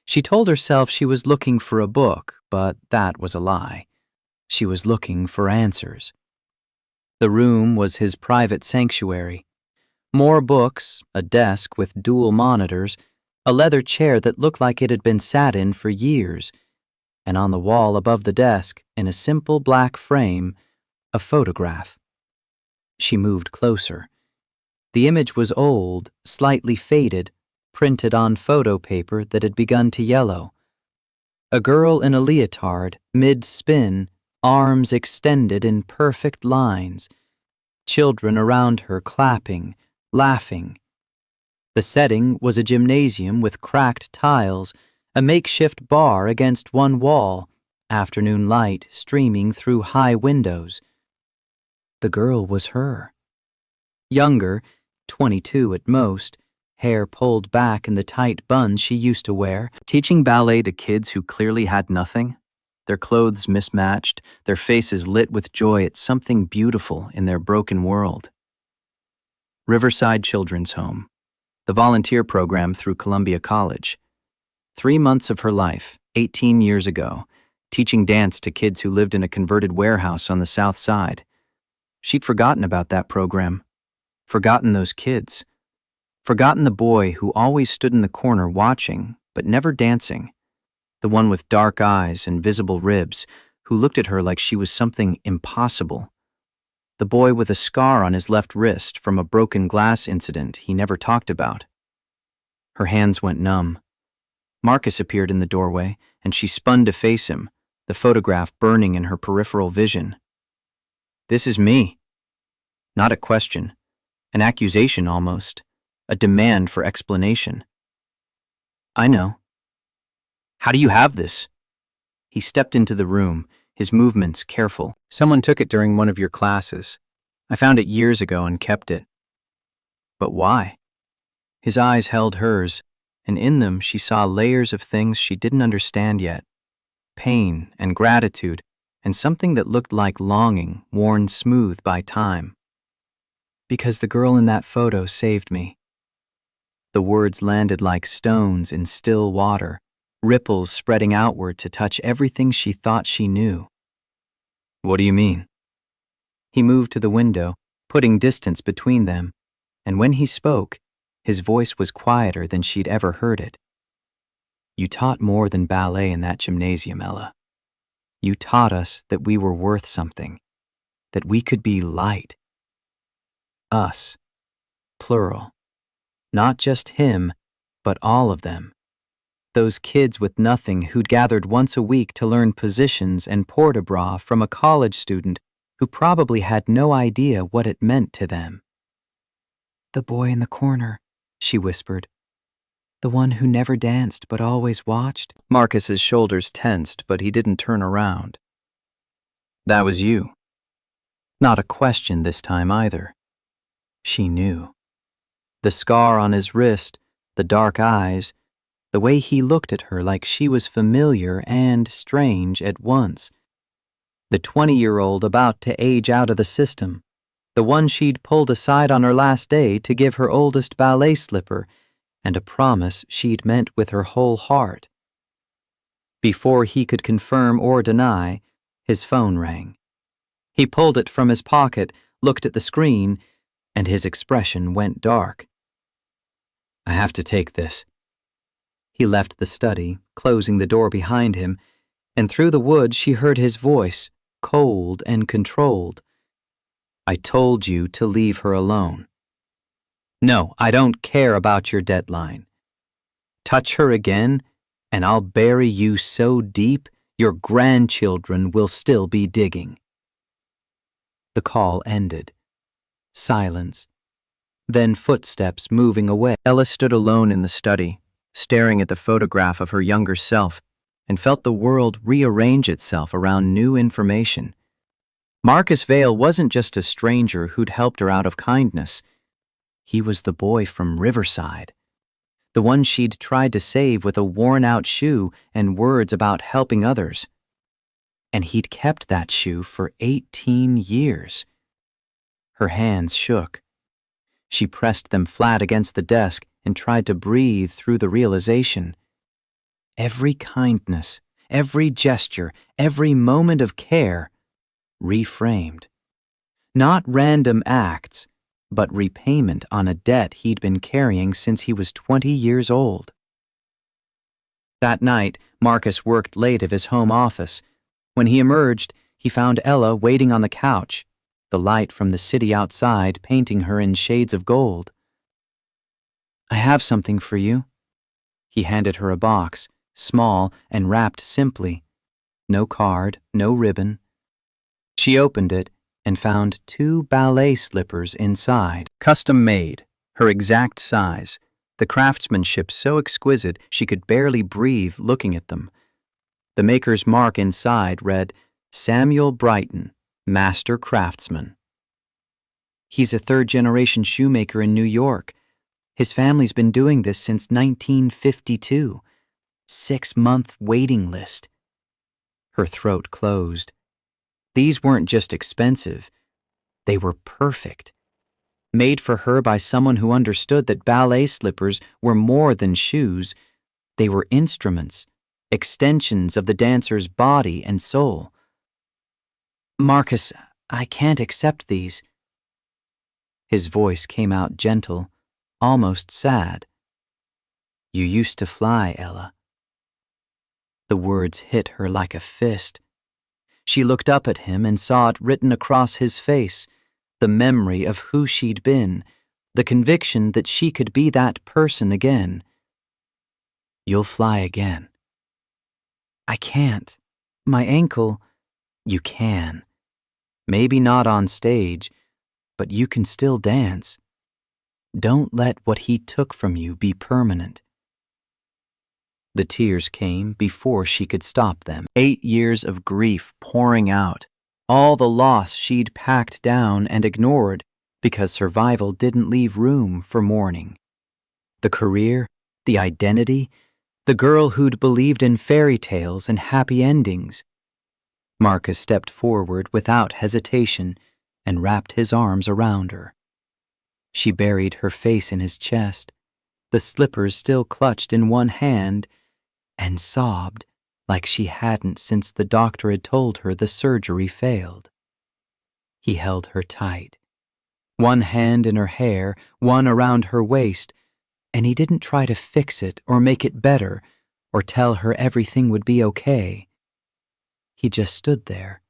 She told herself she was looking for a book, but that was a lie. She was looking for answers. The room was his private sanctuary. More books, a desk with dual monitors, a leather chair that looked like it had been sat in for years, and on the wall above the desk, in a simple black frame, a photograph. She moved closer. The image was old, slightly faded, printed on photo paper that had begun to yellow. A girl in a leotard, mid-spin, arms extended in perfect lines. Children around her clapping, laughing. The setting was a gymnasium with cracked tiles, a makeshift bar against one wall, afternoon light streaming through high windows. The girl was her. Younger, 22 at most, hair pulled back in the tight bun she used to wear, teaching ballet to kids who clearly had nothing, their clothes mismatched, their faces lit with joy at something beautiful in their broken world. Riverside Children's Home, the volunteer program through Columbia College. 3 months of her life, 18 years ago, teaching dance to kids who lived in a converted warehouse on the south side. She'd forgotten about that program, forgotten those kids, forgotten the boy who always stood in the corner watching, but never dancing, the one with dark eyes and visible ribs who looked at her like she was something impossible, the boy with a scar on his left wrist from a broken glass incident he never talked about. Her hands went numb. Marcus appeared in the doorway, and she spun to face him, the photograph burning in her peripheral vision. "This is me." Not a question, an accusation almost, a demand for explanation. "I know." "How do you have this?" He stepped into the room, his movements careful. "Someone took it during one of your classes. I found it years ago and kept it." "But why?" His eyes held hers, and in them she saw layers of things she didn't understand yet. Pain and gratitude, and something that looked like longing worn smooth by time. "Because the girl in that photo saved me." The words landed like stones in still water, ripples spreading outward to touch everything she thought she knew. "What do you mean?" He moved to the window, putting distance between them, and when he spoke, his voice was quieter than she'd ever heard it. "You taught more than ballet in that gymnasium, Ella. You taught us that we were worth something, that we could be light. Us, plural. Not just him, but all of them. Those kids with nothing who'd gathered once a week to learn positions and port-a-bras from a college student who probably had no idea what it meant to them." "The boy in the corner," she whispered. The one who never danced but always watched? Marcus's shoulders tensed, but he didn't turn around. That was you. Not a question this time either. She knew. The scar on his wrist, the dark eyes, the way he looked at her like she was familiar and strange at once. The 20-year-old about to age out of the system, the one she'd pulled aside on her last day to give her oldest ballet slipper, and a promise she'd meant with her whole heart. Before he could confirm or deny, his phone rang. He pulled it from his pocket, looked at the screen, and his expression went dark. I have to take this. He left the study, closing the door behind him, and through the woods she heard his voice, cold and controlled. I told you to leave her alone. No, I don't care about your deadline. Touch her again, and I'll bury you so deep your grandchildren will still be digging. The call ended. Silence. Then footsteps moving away. Ella stood alone in the study, staring at the photograph of her younger self, and felt the world rearrange itself around new information. Marcus Vale wasn't just a stranger who'd helped her out of kindness. He was the boy from Riverside, the one she'd tried to save with a worn-out shoe and words about helping others. And he'd kept that shoe for 18 years. Her hands shook. She pressed them flat against the desk and tried to breathe through the realization. Every kindness, every gesture, every moment of care, reframed. Not random acts, but repayment on a debt he'd been carrying since he was 20 years old. That night, Marcus worked late at his home office. When he emerged, he found Ella waiting on the couch, the light from the city outside painting her in shades of gold. I have something for you. He handed her a box, small and wrapped simply. No card, no ribbon. She opened it and found 2 ballet slippers inside. Custom made, her exact size, the craftsmanship so exquisite she could barely breathe looking at them. The maker's mark inside read, Samuel Brighton, Master Craftsman. He's a 3rd-generation shoemaker in New York. His family's been doing this since 1952. 6-month waiting list. Her throat closed. These weren't just expensive. They were perfect. Made for her by someone who understood that ballet slippers were more than shoes. They were instruments, extensions of the dancer's body and soul. Marcus, I can't accept these. His voice came out gentle, almost sad. You used to fly, Ella. The words hit her like a fist. She looked up at him and saw it written across his face, the memory of who she'd been, the conviction that she could be that person again. You'll fly again. I can't. My ankle. You can. Maybe not on stage, but you can still dance. Don't let what he took from you be permanent. The tears came before she could stop them. 8 years of grief pouring out, all the loss she'd packed down and ignored because survival didn't leave room for mourning. The career, the identity, the girl who'd believed in fairy tales and happy endings. Marcus stepped forward without hesitation and wrapped his arms around her. She buried her face in his chest, the slippers still clutched in one hand, and sobbed like she hadn't since the doctor had told her the surgery failed. He held her tight, one hand in her hair, one around her waist, and he didn't try to fix it or make it better or tell her everything would be okay. He just stood there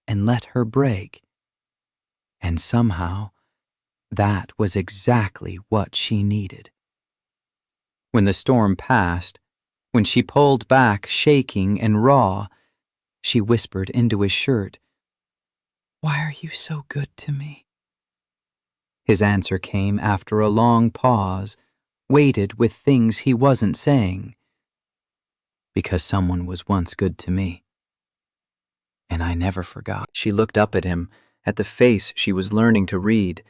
and let her break. And somehow, that was exactly what she needed. When the storm passed, when she pulled back shaking and raw, she whispered into his shirt, "Why are you so good to me?" His answer came after a long pause, weighted with things he wasn't saying. Because someone was once good to me. And I never forgot. She looked up at him, at the face she was learning to read,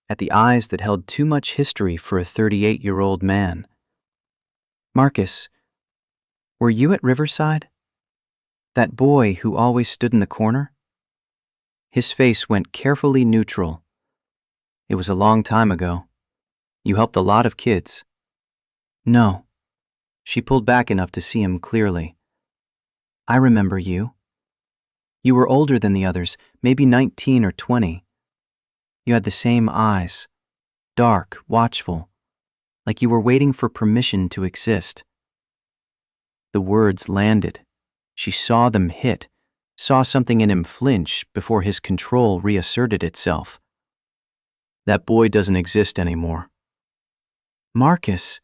at the eyes that held too much history for a 38-year-old man. Marcus, were you at Riverside? That boy who always stood in the corner? His face went carefully neutral. It was a long time ago. You helped a lot of kids. No. She pulled back enough to see him clearly. I remember you. You were older than the others, maybe 19 or 20. You had the same eyes, dark, watchful, like you were waiting for permission to exist. The words landed. She saw them hit, saw something in him flinch before his control reasserted itself. That boy doesn't exist anymore. Marcus,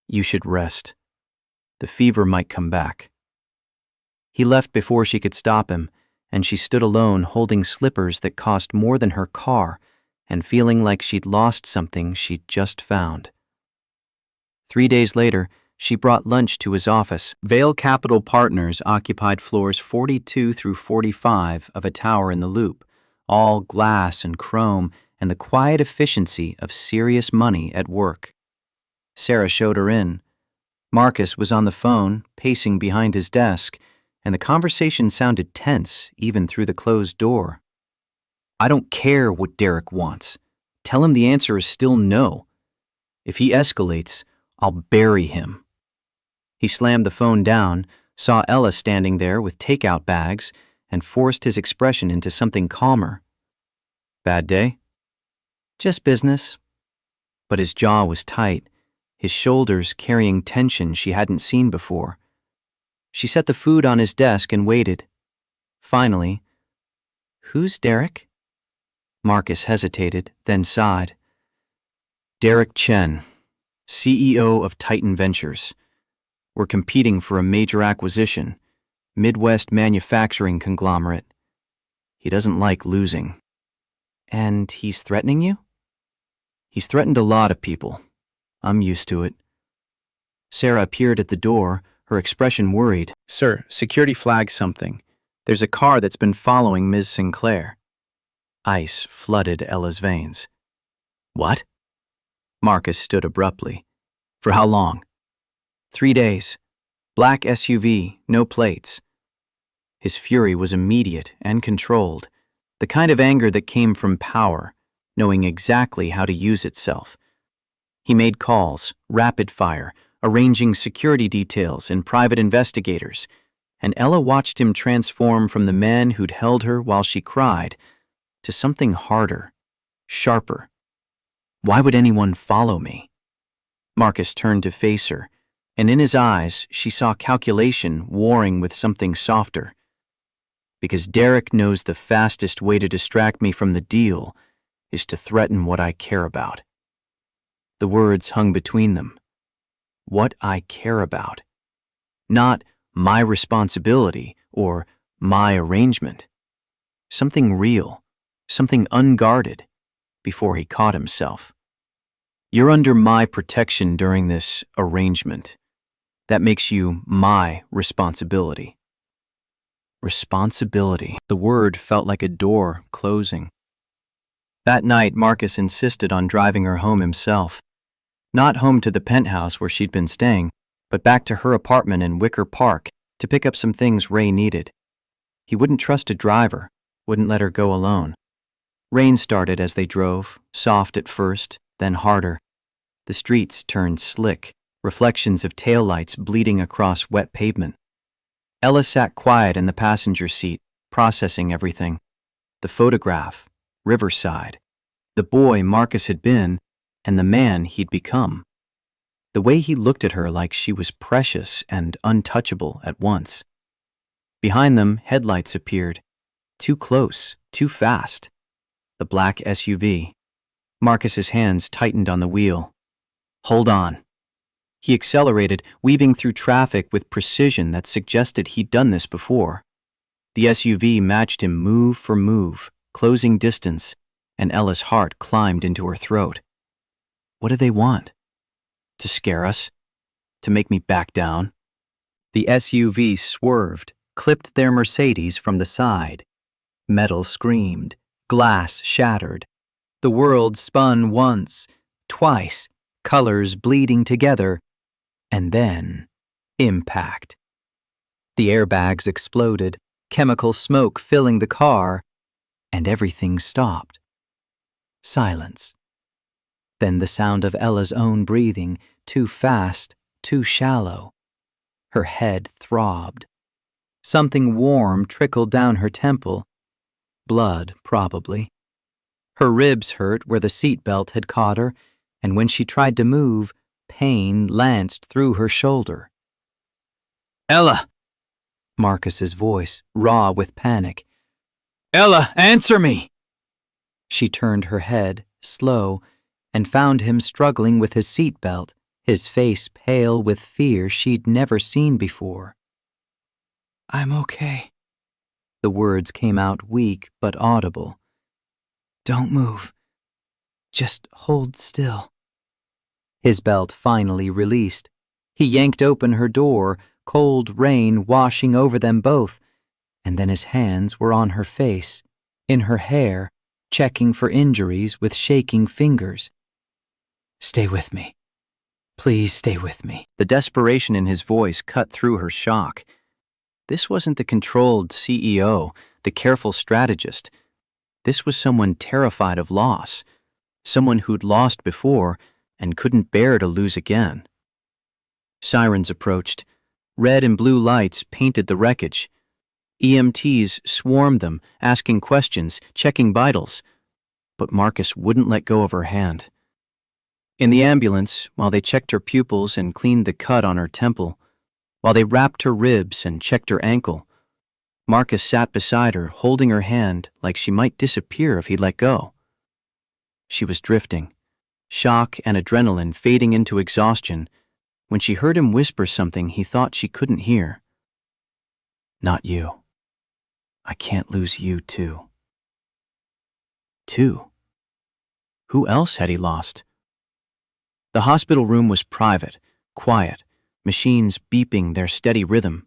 you should rest. The fever might come back. He left before she could stop him, and she stood alone holding slippers that cost more than her car and feeling like she'd lost something she'd just found. 3 days later, she brought lunch to his office. Vale Capital Partners occupied floors 42 through 45 of a tower in the Loop, all glass and chrome and the quiet efficiency of serious money at work. Sarah showed her in. Marcus was on the phone, pacing behind his desk, and the conversation sounded tense even through the closed door. I don't care what Derek wants. Tell him the answer is still no. If he escalates, I'll bury him. He slammed the phone down, saw Ella standing there with takeout bags, and forced his expression into something calmer. Bad day? Just business. But his jaw was tight, his shoulders carrying tension she hadn't seen before. She set the food on his desk and waited. Finally, "Who's Derek?" Marcus hesitated, then sighed. Derek Chen, CEO of Titan Ventures. We're competing for a major acquisition, Midwest manufacturing conglomerate. He doesn't like losing. And he's threatening you? He's threatened a lot of people. I'm used to it. Sarah appeared at the door, her expression worried. Sir, security flagged something. There's a car that's been following Ms. Sinclair. Ice flooded Ella's veins. What? Marcus stood abruptly. For how long? 3 days. Black SUV, no plates. His fury was immediate and controlled, the kind of anger that came from power, knowing exactly how to use itself. He made calls, rapid fire, arranging security details and private investigators, and Ella watched him transform from the man who'd held her while she cried to something harder, sharper. Why would anyone follow me? Marcus turned to face her, and in his eyes she saw calculation warring with something softer. Because Derek knows the fastest way to distract me from the deal is to threaten what I care about. The words hung between them. What I care about. Not my responsibility or my arrangement. Something real, something unguarded, before he caught himself. You're under my protection during this arrangement. That makes you my responsibility. Responsibility. The word felt like a door closing. That night, Marcus insisted on driving her home himself. Not home to the penthouse where she'd been staying, but back to her apartment in Wicker Park to pick up some things Ray needed. He wouldn't trust a driver, wouldn't let her go alone. Rain started as they drove, soft at first, then harder. The streets turned slick, reflections of taillights bleeding across wet pavement. Ella sat quiet in the passenger seat, processing everything. The photograph, Riverside, the boy Marcus had been, and the man he'd become. The way he looked at her like she was precious and untouchable at once. Behind them, headlights appeared. Too close, too fast. The black SUV. Marcus's hands tightened on the wheel. Hold on. He accelerated, weaving through traffic with precision that suggested he'd done this before. The SUV matched him move for move, closing distance, and Ella's heart climbed into her throat. What do they want? To scare us? To make me back down? The SUV swerved, clipped their Mercedes from the side. Metal screamed, glass shattered. The world spun once, twice, colors bleeding together, and then impact. The airbags exploded, chemical smoke filling the car, and everything stopped. Silence. Then the sound of Ella's own breathing, too fast, too shallow. Her head throbbed. Something warm trickled down her temple. Blood, probably. Her ribs hurt where the seatbelt had caught her, and when she tried to move, pain lanced through her shoulder. Ella! Marcus's voice, raw with panic. Ella, answer me! She turned her head, slow, and found him struggling with his seatbelt, his face pale with fear she'd never seen before. I'm okay. The words came out weak but audible. Don't move. Just hold still. His belt finally released. He yanked open her door, cold rain washing over them both, and then his hands were on her face, in her hair, checking for injuries with shaking fingers. Stay with me. Please stay with me. The desperation in his voice cut through her shock. This wasn't the controlled CEO, the careful strategist. This was someone terrified of loss, someone who'd lost before and couldn't bear to lose again. Sirens approached. Red and blue lights painted the wreckage. EMTs swarmed them, asking questions, checking vitals. But Marcus wouldn't let go of her hand. In the ambulance, while they checked her pupils and cleaned the cut on her temple, while they wrapped her ribs and checked her ankle, Marcus sat beside her, holding her hand like she might disappear if he let go. She was drifting, shock and adrenaline fading into exhaustion, when she heard him whisper something he thought she couldn't hear. Not you. I can't lose you, too. Two? Who else had he lost? The hospital room was private, quiet, machines beeping their steady rhythm.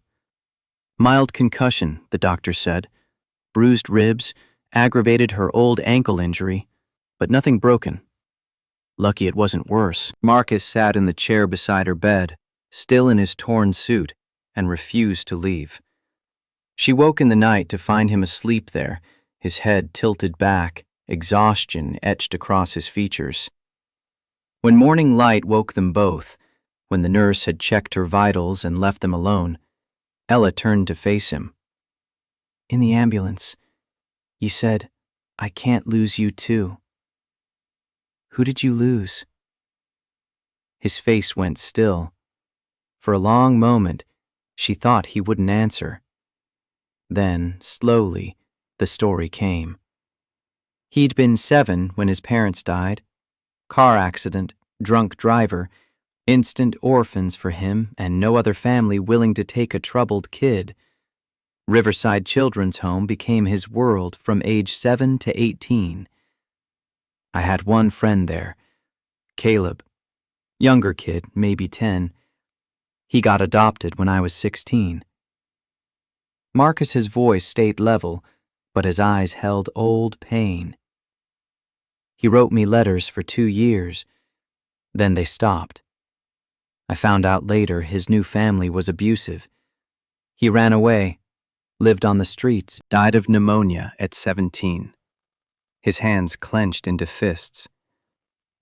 Mild concussion, the doctor said. Bruised ribs, aggravated her old ankle injury, but nothing broken. Lucky it wasn't worse. Marcus sat in the chair beside her bed, still in his torn suit, and refused to leave. She woke in the night to find him asleep there, his head tilted back, exhaustion etched across his features. When morning light woke them both, when the nurse had checked her vitals and left them alone, Ella turned to face him. In the ambulance, you said, I can't lose you too. Who did you lose? His face went still. For a long moment, she thought he wouldn't answer. Then, slowly, the story came. He'd been 7 when his parents died. Car accident, drunk driver, instant orphans for him and no other family willing to take a troubled kid. Riverside Children's Home became his world from age 7 to 18. I had one friend there, Caleb. Younger kid, maybe 10. He got adopted when I was 16. Marcus's voice stayed level, but his eyes held old pain. He wrote me letters for 2 years. Then they stopped. I found out later his new family was abusive. He ran away, lived on the streets, died of pneumonia at 17. His hands clenched into fists.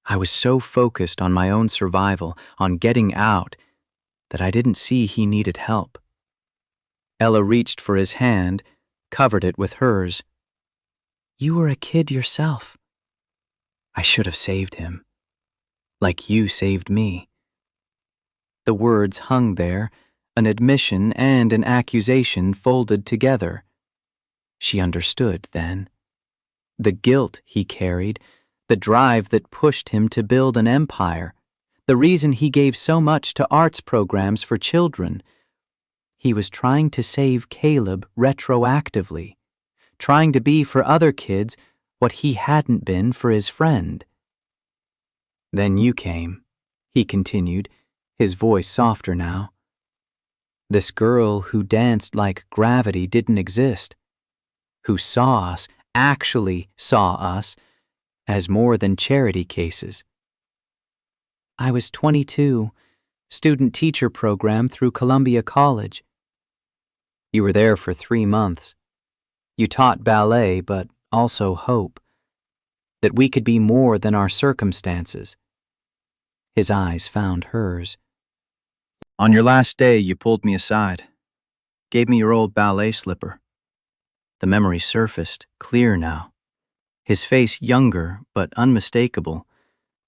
I was so focused on my own survival, on getting out, that I didn't see he needed help. Ella reached for his hand, covered it with hers. You were a kid yourself. I should have saved him. Like you saved me. The words hung there, an admission and an accusation folded together. She understood then. The guilt he carried, the drive that pushed him to build an empire, the reason he gave so much to arts programs for children. He was trying to save Caleb retroactively, trying to be for other kids what he hadn't been for his friend. Then you came, he continued, his voice softer now. This girl who danced like gravity didn't exist, who saw us, actually saw us, as more than charity cases. I was 22, student-teacher program through Columbia College. You were there for 3 months. You taught ballet, but also hope. That we could be more than our circumstances. His eyes found hers. On your last day, you pulled me aside, gave me your old ballet slipper. The memory surfaced, clear now. His face younger, but unmistakable,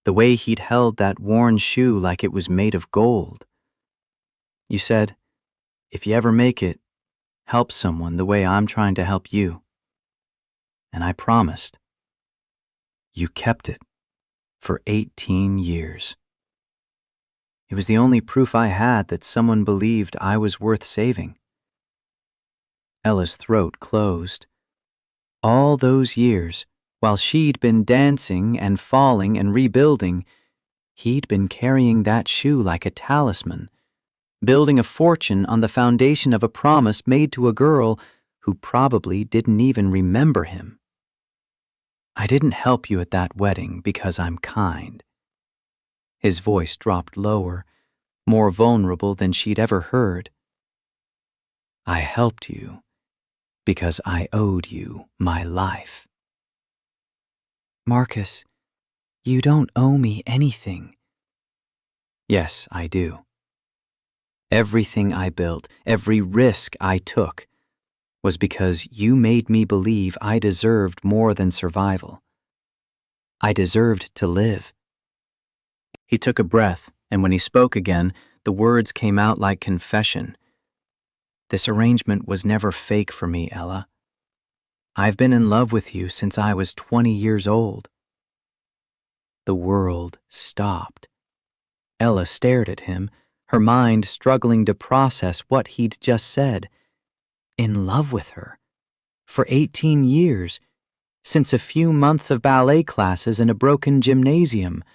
the way he'd held that worn shoe like it was made of gold. You said, if you ever make it, help someone the way I'm trying to help you. And I promised. You kept it for 18 years. It was the only proof I had that someone believed I was worth saving. Ella's throat closed. All those years, while she'd been dancing and falling and rebuilding, he'd been carrying that shoe like a talisman, building a fortune on the foundation of a promise made to a girl who probably didn't even remember him. I didn't help you at that wedding because I'm kind. His voice dropped lower, more vulnerable than she'd ever heard. I helped you because I owed you my life. Marcus, you don't owe me anything. Yes, I do. Everything I built, every risk I took, was because you made me believe I deserved more than survival. I deserved to live. He took a breath, and when he spoke again, the words came out like confession. This arrangement was never fake for me, Ella. I've been in love with you since I was 20 years old. The world stopped. Ella stared at him, her mind struggling to process what he'd just said. In love with her. For 18 years, since a few months of ballet classes in a broken gymnasium,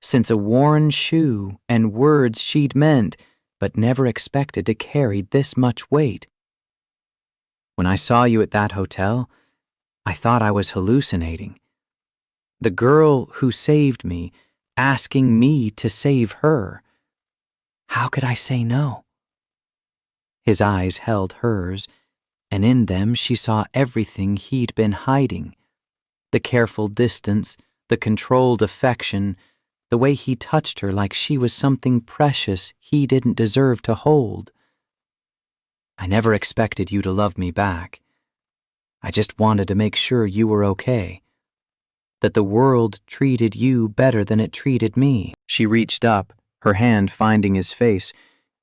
since a worn shoe and words she'd meant but never expected to carry this much weight. When I saw you at that hotel, I thought I was hallucinating. The girl who saved me, asking me to save her. How could I say no? His eyes held hers, and in them she saw everything he'd been hiding. The careful distance, the controlled affection, the way he touched her like she was something precious he didn't deserve to hold. I never expected you to love me back. I just wanted to make sure you were okay. That the world treated you better than it treated me. She reached up, her hand finding his face,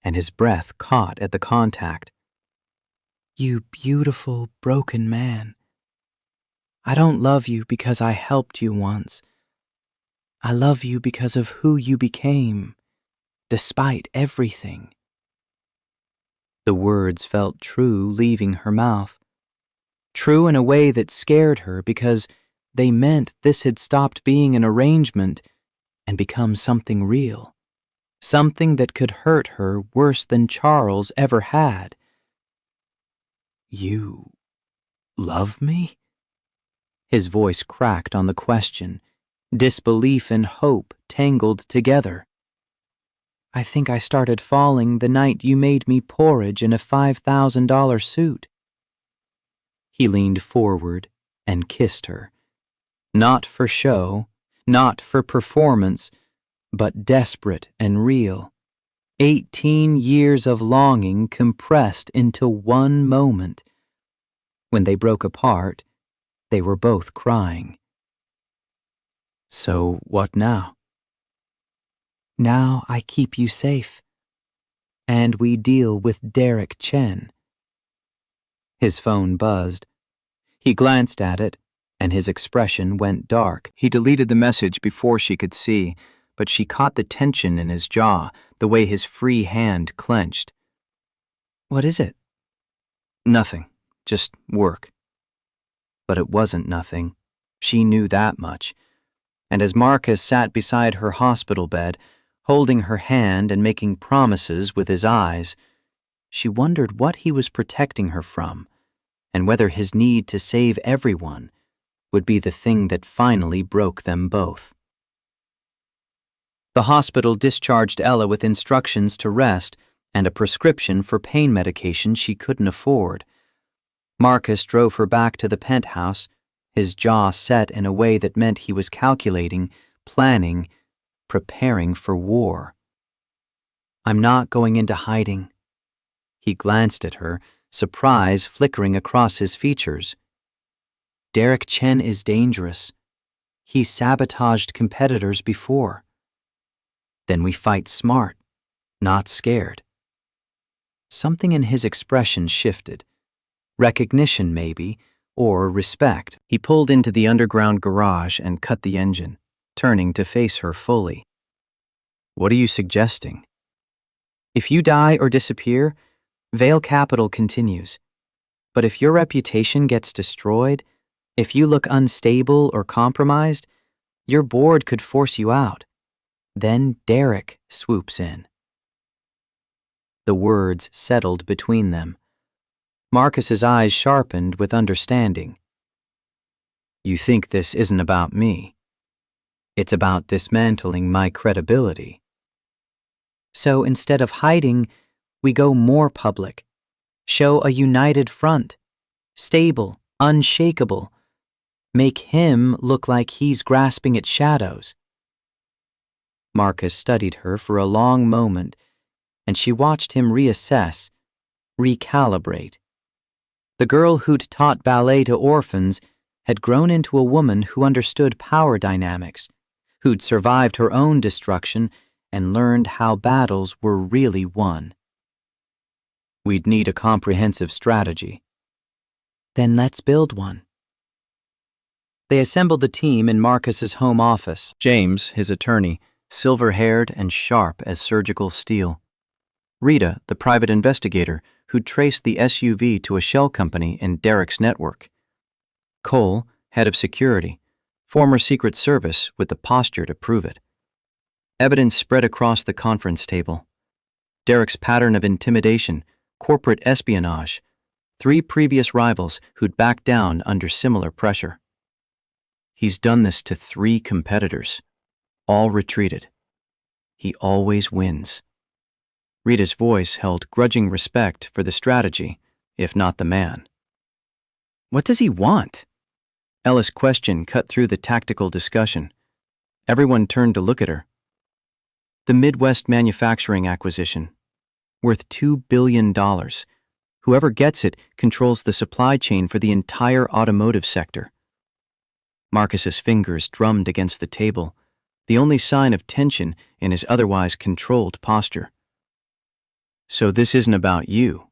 and his breath caught at the contact. You beautiful, broken man. I don't love you because I helped you once. I love you because of who you became, despite everything. The words felt true leaving her mouth. True in a way that scared her because they meant this had stopped being an arrangement and become something real. Something that could hurt her worse than Charles ever had. You love me? His voice cracked on the question. Disbelief and hope tangled together. I think I started falling the night you made me porridge in a $5,000 suit. He leaned forward and kissed her. Not for show, not for performance, but desperate and real. 18 years of longing compressed into one moment. When they broke apart, they were both crying. So what now? Now I keep you safe. And we deal with Derek Chen. His phone buzzed. He glanced at it, and his expression went dark. He deleted the message before she could see, but she caught the tension in his jaw, the way his free hand clenched. What is it? Nothing. Just work. But it wasn't nothing. She knew that much. And as Marcus sat beside her hospital bed, holding her hand and making promises with his eyes. She wondered what he was protecting her from, and whether his need to save everyone would be the thing that finally broke them both. The hospital discharged Ella with instructions to rest and a prescription for pain medication she couldn't afford. Marcus drove her back to the penthouse, his jaw set in a way that meant he was calculating, planning, preparing for war. "I'm not going into hiding." He glanced at her, surprise flickering across his features. "Derek Chen is dangerous. He's sabotaged competitors before. Then we fight smart, not scared." Something in his expression shifted. Recognition, maybe, or respect. He pulled into the underground garage and cut the engine, turning to face her fully. "What are you suggesting?" "If you die or disappear, Vale Capital continues. But if your reputation gets destroyed, if you look unstable or compromised, your board could force you out. Then Derek swoops in." The words settled between them. Marcus's eyes sharpened with understanding. "You think this isn't about me? It's about dismantling my credibility. So instead of hiding, we go more public. Show a united front. Stable, unshakable. Make him look like he's grasping at shadows." Marcus studied her for a long moment, and she watched him reassess, recalibrate. The girl who'd taught ballet to orphans had grown into a woman who understood power dynamics, who'd survived her own destruction and learned how battles were really won. "We'd need a comprehensive strategy." "Then let's build one." They assembled the team in Marcus's home office. James, his attorney, silver-haired and sharp as surgical steel. Rita, the private investigator who'd traced the SUV to a shell company in Derek's network. Cole, head of security, former Secret Service with the posture to prove it. Evidence spread across the conference table. Derek's pattern of intimidation, corporate espionage, 3 previous rivals who'd backed down under similar pressure. He's done this to 3 competitors. All retreated. He always wins. Rita's voice held grudging respect for the strategy, if not the man. "What does he want?" Ella's question cut through the tactical discussion. Everyone turned to look at her. "The Midwest manufacturing acquisition, worth $2 billion. Whoever gets it controls the supply chain for the entire automotive sector." Marcus's fingers drummed against the table, the only sign of tension in his otherwise controlled posture. "So this isn't about you.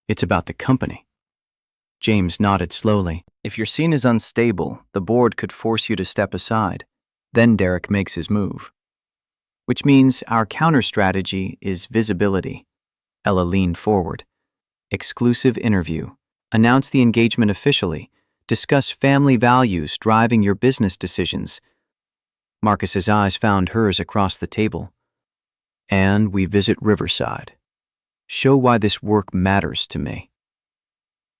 It's about the company." James nodded slowly. "If you're seen as unstable, the board could force you to step aside. Then Derek makes his move. Which means our counter-strategy is visibility." Ella leaned forward. "Exclusive interview. Announce the engagement officially. Discuss family values driving your business decisions." Marcus's eyes found hers across the table. "And we visit Riverside. Show why this work matters to me."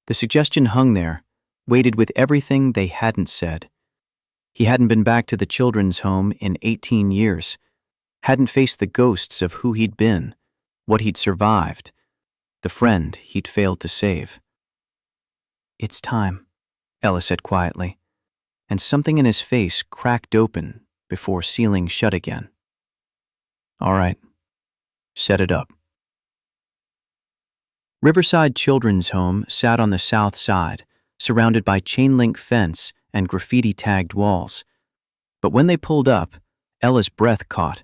The suggestion hung there, weighted with everything they hadn't said. He hadn't been back to the children's home in 18 years, hadn't faced the ghosts of who he'd been, what he'd survived, the friend he'd failed to save. "It's time," Ella said quietly, and something in his face cracked open before sealing shut again. "All right, set it up." Riverside Children's Home sat on the south side, surrounded by chain-link fence and graffiti-tagged walls. But when they pulled up, Ella's breath caught.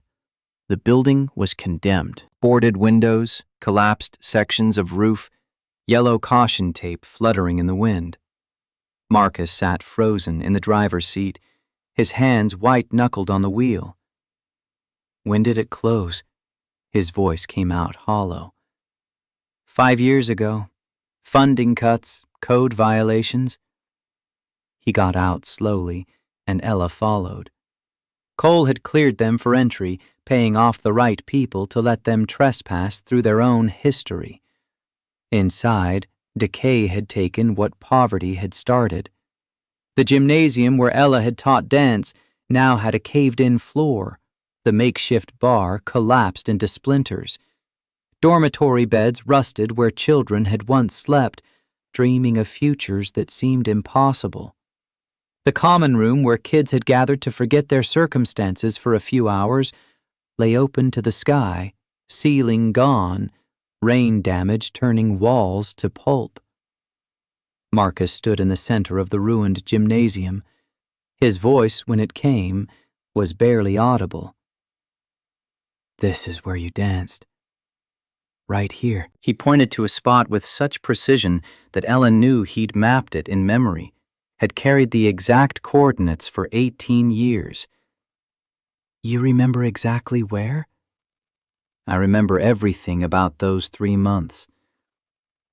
The building was condemned. Boarded windows, collapsed sections of roof, yellow caution tape fluttering in the wind. Marcus sat frozen in the driver's seat, his hands white-knuckled on the wheel. "When did it close?" His voice came out hollow. 5 years ago. Funding cuts, code violations." He got out slowly, and Ella followed. Cole had cleared them for entry, paying off the right people to let them trespass through their own history. Inside, decay had taken what poverty had started. The gymnasium where Ella had taught dance now had a caved-in floor. The makeshift bar collapsed into splinters. Dormitory beds rusted where children had once slept, dreaming of futures that seemed impossible. The common room where kids had gathered to forget their circumstances for a few hours lay open to the sky, ceiling gone, rain damage turning walls to pulp. Marcus stood in the center of the ruined gymnasium. His voice, when it came, was barely audible. "This is where you danced. Right here." He pointed to a spot with such precision that Ellen knew he'd mapped it in memory, had carried the exact coordinates for 18 years. "You remember exactly where?" "I remember everything about those 3 months.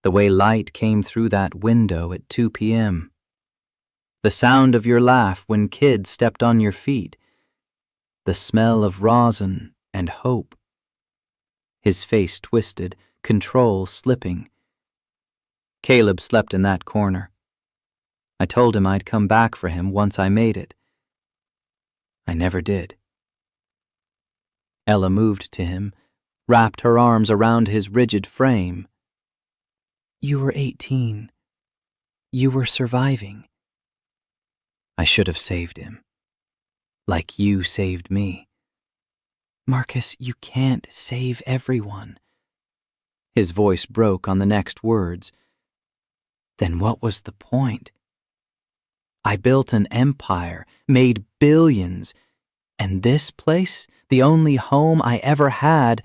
The way light came through that window at 2 p.m. The sound of your laugh when kids stepped on your feet. The smell of rosin and hope." His face twisted, control slipping. "Caleb slept in that corner. I told him I'd come back for him once I made it. I never did." Ella moved to him, wrapped her arms around his rigid frame. "You were 18. You were surviving. I should have saved him. Like you saved me." "Marcus, you can't save everyone." His voice broke on the next words. "Then what was the point? I built an empire, made billions, and this place, the only home I ever had,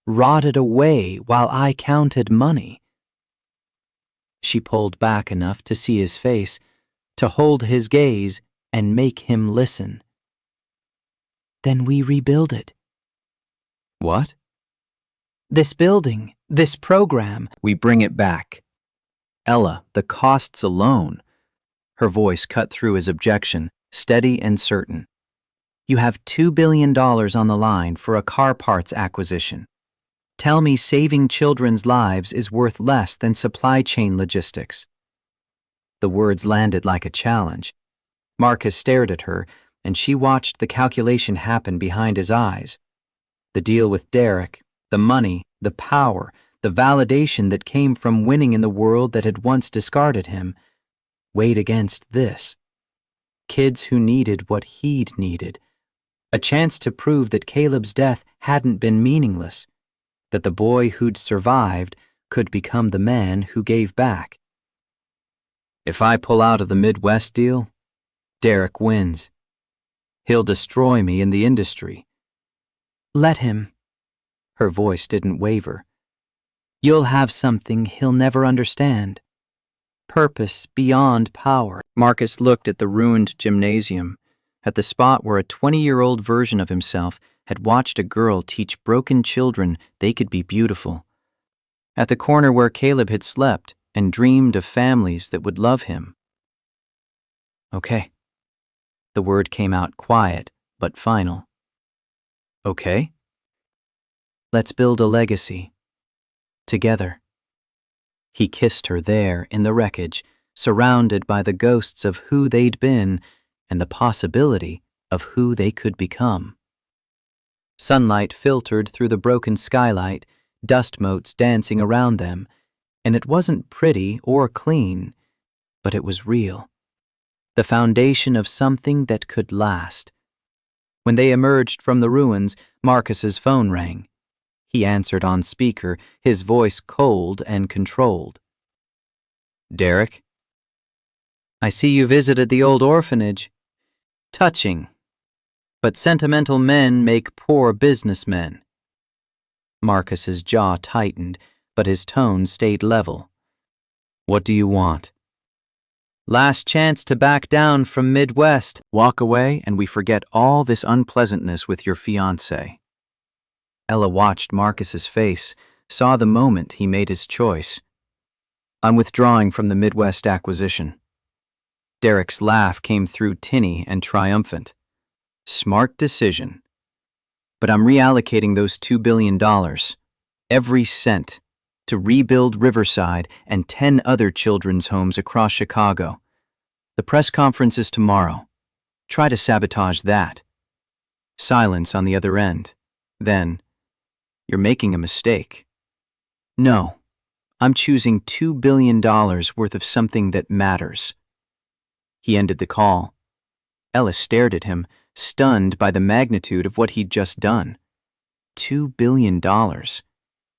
rotted away while I counted money." She pulled back enough to see his face, to hold his gaze and make him listen. "Then we rebuild it." "What?" "This building, this program." "We bring it back. Ella, the costs alone." Her voice cut through his objection, steady and certain. "You have $2 billion on the line for a car parts acquisition. Tell me saving children's lives is worth less than supply chain logistics." The words landed like a challenge. Marcus stared at her, and she watched the calculation happen behind his eyes. The deal with Derek, the money, the power, the validation that came from winning in the world that had once discarded him, weighed against this. Kids who needed what he'd needed. A chance to prove that Caleb's death hadn't been meaningless, that the boy who'd survived could become the man who gave back. "If I pull out of the Midwest deal, Derek wins. He'll destroy me in the industry." "Let him." Her voice didn't waver. "You'll have something he'll never understand. Purpose beyond power." Marcus looked at the ruined gymnasium, at the spot where a 20-year-old version of himself had watched a girl teach broken children they could be beautiful, at the corner where Caleb had slept and dreamed of families that would love him. "Okay." The word came out quiet, but final. "Okay? Let's build a legacy. Together." He kissed her there in the wreckage, surrounded by the ghosts of who they'd been and the possibility of who they could become. Sunlight filtered through the broken skylight, dust motes dancing around them, and it wasn't pretty or clean, but it was real. The foundation of something that could last. When they emerged from the ruins, Marcus's phone rang. He answered on speaker, his voice cold and controlled. "Derek? I see you visited the old orphanage. Touching. But sentimental men make poor businessmen." Marcus's jaw tightened, but his tone stayed level. "What do you want?" "Last chance to back down from Midwest." "Walk away and we forget all this unpleasantness with your fiancé." Ella watched Marcus's face, saw the moment he made his choice. "I'm withdrawing from the Midwest acquisition." Derek's laugh came through tinny and triumphant. Smart decision. But I'm reallocating those $2 billion, every cent, to rebuild Riverside and 10 other children's homes across Chicago. The press conference is tomorrow. Try to sabotage that. Silence on the other end. Then, you're making a mistake. No, I'm choosing $2 billion worth of something that matters. He ended the call. Ella stared at him, stunned by the magnitude of what he'd just done. $2 billion.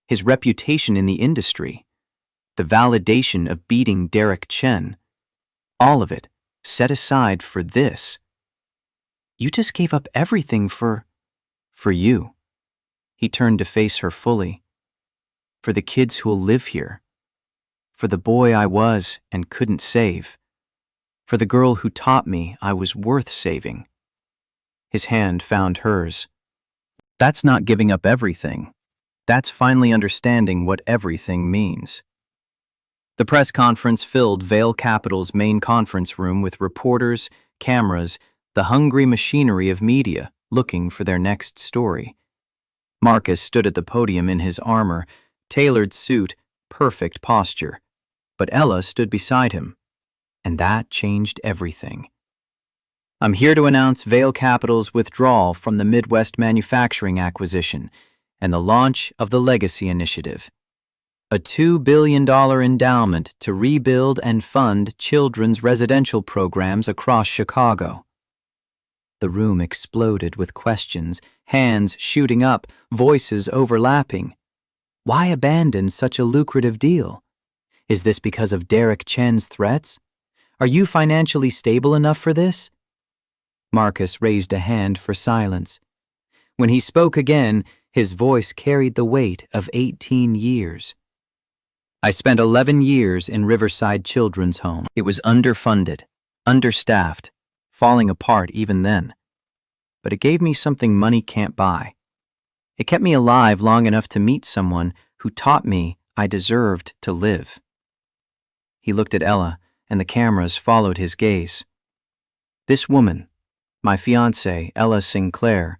His reputation in the industry. The validation of beating Derek Chen. All of it set aside for this. You just gave up everything for you. He turned to face her fully. For the kids who'll live here. For the boy I was and couldn't save. For the girl who taught me I was worth saving. His hand found hers. That's not giving up everything. That's finally understanding what everything means. The press conference filled Vail Capital's main conference room with reporters, cameras, the hungry machinery of media looking for their next story. Marcus stood at the podium in his armor, tailored suit, perfect posture. But Ella stood beside him. And that changed everything. I'm here to announce Vail Capital's withdrawal from the Midwest Manufacturing acquisition and the launch of the Legacy Initiative. A $2 billion endowment to rebuild and fund children's residential programs across Chicago. The room exploded with questions, hands shooting up, voices overlapping. Why abandon such a lucrative deal? Is this because of Derek Chen's threats? Are you financially stable enough for this? Marcus raised a hand for silence. When he spoke again, his voice carried the weight of 18 years. I spent 11 years in Riverside Children's Home. It was underfunded, understaffed, falling apart even then. But it gave me something money can't buy. It kept me alive long enough to meet someone who taught me I deserved to live. He looked at Ella, and the cameras followed his gaze. This woman, my fiancée, Ella Sinclair,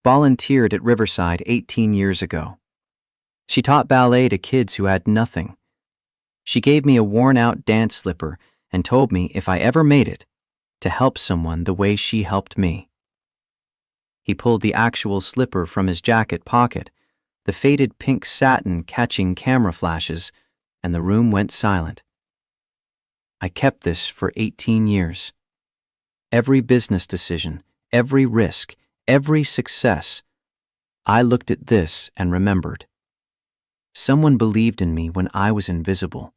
volunteered at Riverside 18 years ago. She taught ballet to kids who had nothing. She gave me a worn-out dance slipper and told me if I ever made it, to help someone the way she helped me. He pulled the actual slipper from his jacket pocket, the faded pink satin catching camera flashes, and the room went silent. I kept this for 18 years. Every business decision, every risk, every success, I looked at this and remembered. Someone believed in me when I was invisible.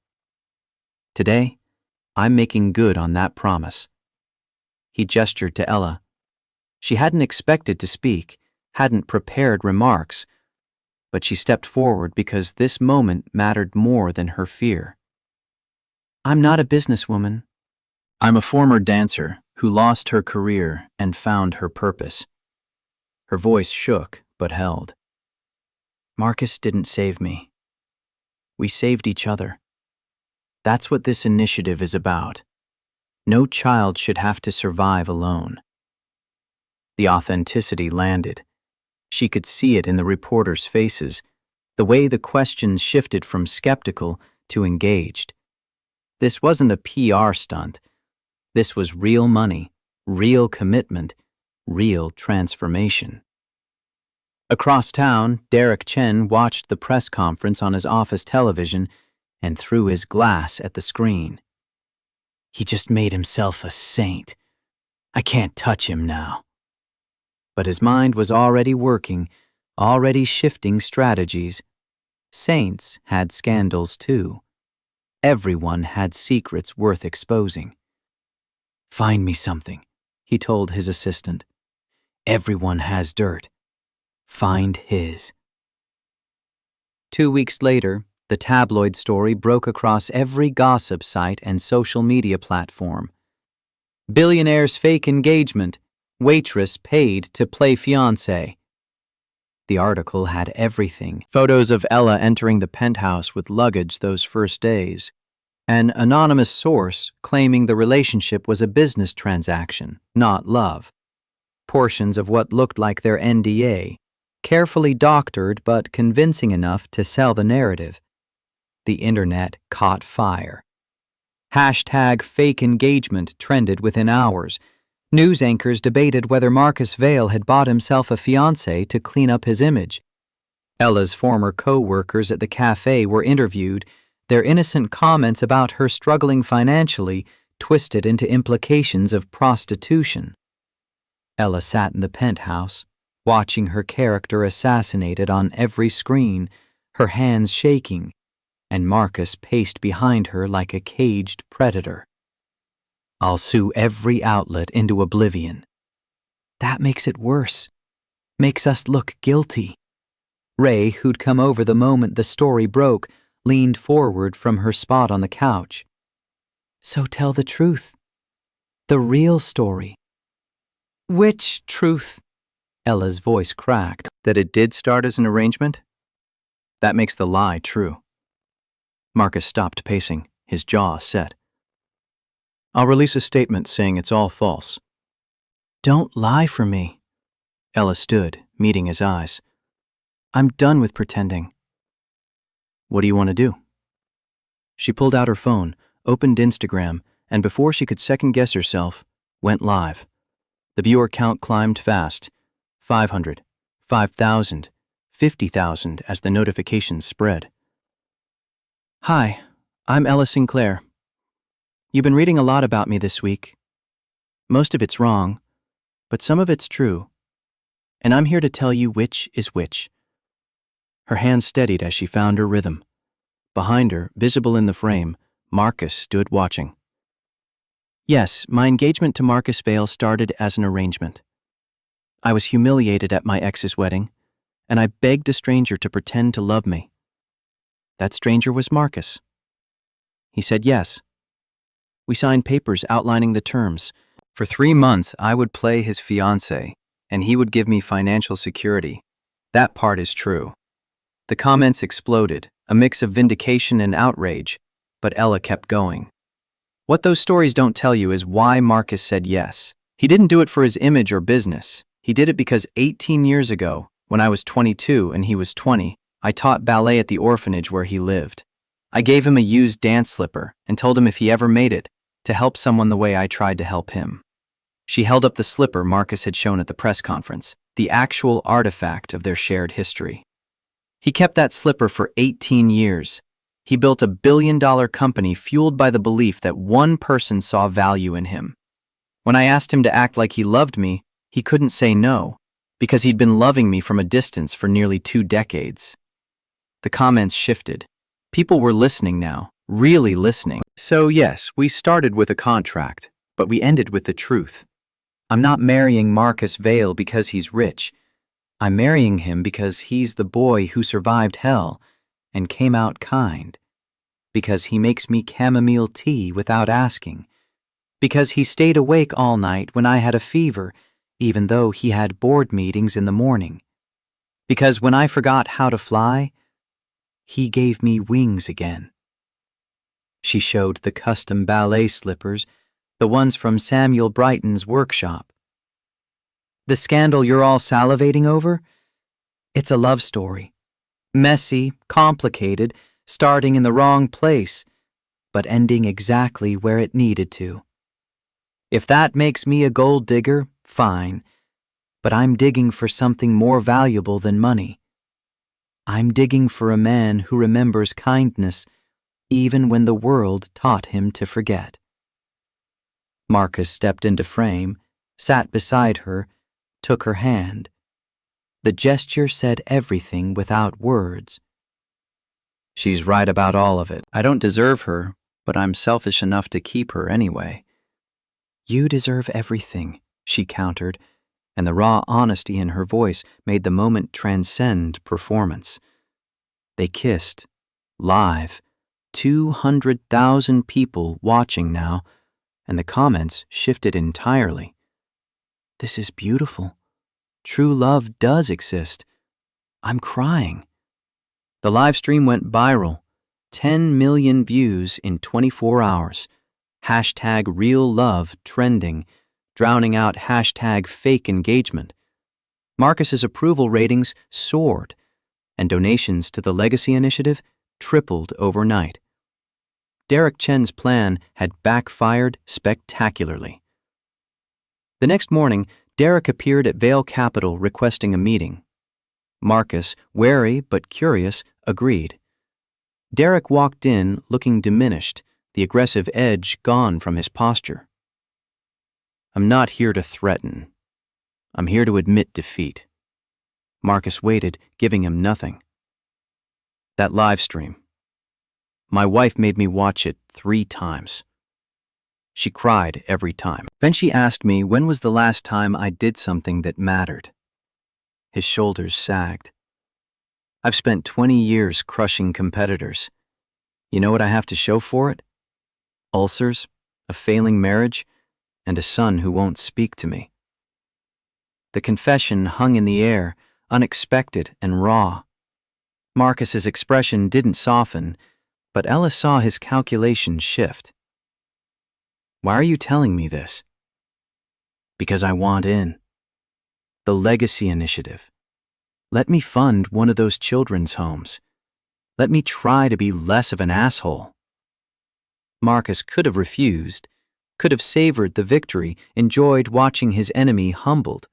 Today, I'm making good on that promise. He gestured to Ella. She hadn't expected to speak, hadn't prepared remarks, but she stepped forward because this moment mattered more than her fear. I'm not a businesswoman. I'm a former dancer who lost her career and found her purpose. Her voice shook but held. Marcus didn't save me. We saved each other. That's what this initiative is about. No child should have to survive alone. The authenticity landed. She could see it in the reporters' faces, the way the questions shifted from skeptical to engaged. This wasn't a PR stunt. This was real money, real commitment, real transformation. Across town, Derek Chen watched the press conference on his office television and threw his glass at the screen. He just made himself a saint. I can't touch him now. But his mind was already working, already shifting strategies. Saints had scandals too. Everyone had secrets worth exposing. Find me something, he told his assistant. Everyone has dirt. Find his. 2 weeks later, the tabloid story broke across every gossip site and social media platform. Billionaire's fake engagement, waitress paid to play fiancé. The article had everything. Photos of Ella entering the penthouse with luggage those first days. An anonymous source claiming the relationship was a business transaction, not love. portions of what looked like their NDA, carefully doctored but convincing enough to sell the narrative. The internet caught fire. Hashtag fake engagement trended within hours. News anchors debated whether Marcus Vale had bought himself a fiancée to clean up his image. Ella's former co-workers at the cafe were interviewed, their innocent comments about her struggling financially twisted into implications of prostitution. Ella sat in the penthouse, watching her character assassinated on every screen, her hands shaking, and Marcus paced behind her like a caged predator. "I'll sue every outlet into oblivion." "That makes it worse. Makes us look guilty." Ray, who'd come over the moment the story broke, leaned forward from her spot on the couch. "So tell the truth. The real story." "Which truth?" Ella's voice cracked. That it did start as an arrangement? That makes the lie true. Marcus stopped pacing, his jaw set. "I'll release a statement saying it's all false." "Don't lie for me." Ella stood, meeting his eyes. "I'm done with pretending." "What do you want to do?" She pulled out her phone, opened Instagram, and before she could second-guess herself, went live. The viewer count climbed fast. 500, 5,000, 50,000 as the notifications spread. "Hi, I'm Ella Sinclair. You've been reading a lot about me this week. Most of it's wrong, but some of it's true. And I'm here to tell you which is which." Her hands steadied as she found her rhythm. Behind her, visible in the frame, Marcus stood watching. "Yes, my engagement to Marcus Vale started as an arrangement. I was humiliated at my ex's wedding, and I begged a stranger to pretend to love me. That stranger was Marcus. He said yes. We signed papers outlining the terms. For 3 months, I would play his fiancé, and he would give me financial security. That part is true." The comments exploded, a mix of vindication and outrage, but Ella kept going. "What those stories don't tell you is why Marcus said yes. He didn't do it for his image or business. He did it because 18 years ago, when I was 22 and he was 20, I taught ballet at the orphanage where he lived. I gave him a used dance slipper and told him if he ever made it, to help someone the way I tried to help him." She held up the slipper Marcus had shown at the press conference, the actual artifact of their shared history. "He kept that slipper for 18 years. He built a billion-dollar company fueled by the belief that one person saw value in him. When I asked him to act like he loved me, he couldn't say no, because he'd been loving me from a distance for nearly 2 decades. The comments shifted. People were listening now, really listening. "So yes, we started with a contract, but we ended with the truth. I'm not marrying Marcus Vale because he's rich. I'm marrying him because he's the boy who survived hell and came out kind. Because he makes me chamomile tea without asking. Because he stayed awake all night when I had a fever, even though he had board meetings in the morning. Because when I forgot how to fly, he gave me wings again." She showed the custom ballet slippers, the ones from Samuel Brighton's workshop. "The scandal you're all salivating over? It's a love story. Messy, complicated, starting in the wrong place, but ending exactly where it needed to. If that makes me a gold digger, fine, but I'm digging for something more valuable than money. I'm digging for a man who remembers kindness, even when the world taught him to forget." Marcus stepped into frame, sat beside her, took her hand. The gesture said everything without words. "She's right about all of it. I don't deserve her, but I'm selfish enough to keep her anyway." "You deserve everything," she countered, and the raw honesty in her voice made the moment transcend performance. They kissed, live, 200,000 people watching now, and the comments shifted entirely. "This is beautiful. True love does exist. I'm crying." The live stream went viral. 10 million views in 24 hours. Hashtag real love trending, drowning out #fake engagement. Marcus's approval ratings soared, and donations to the Legacy Initiative tripled overnight. Derek Chen's plan had backfired spectacularly. The next morning, Derek appeared at Vale Capital requesting a meeting. Marcus, wary but curious, agreed. Derek walked in looking diminished, the aggressive edge gone from his posture. "I'm not here to threaten. I'm here to admit defeat." Marcus waited, giving him nothing. "That live stream. My wife made me watch it 3 times. She cried every time. Then she asked me when was the last time I did something that mattered." His shoulders sagged. "I've spent 20 years crushing competitors. You know what I have to show for it? Ulcers, a failing marriage, and a son who won't speak to me." The confession hung in the air, unexpected and raw. Marcus's expression didn't soften, but Ella saw his calculations shift. "Why are you telling me this?" "Because I want in. The Legacy Initiative. Let me fund one of those children's homes. Let me try to be less of an asshole." Marcus could have refused, could have savored the victory, enjoyed watching his enemy humbled.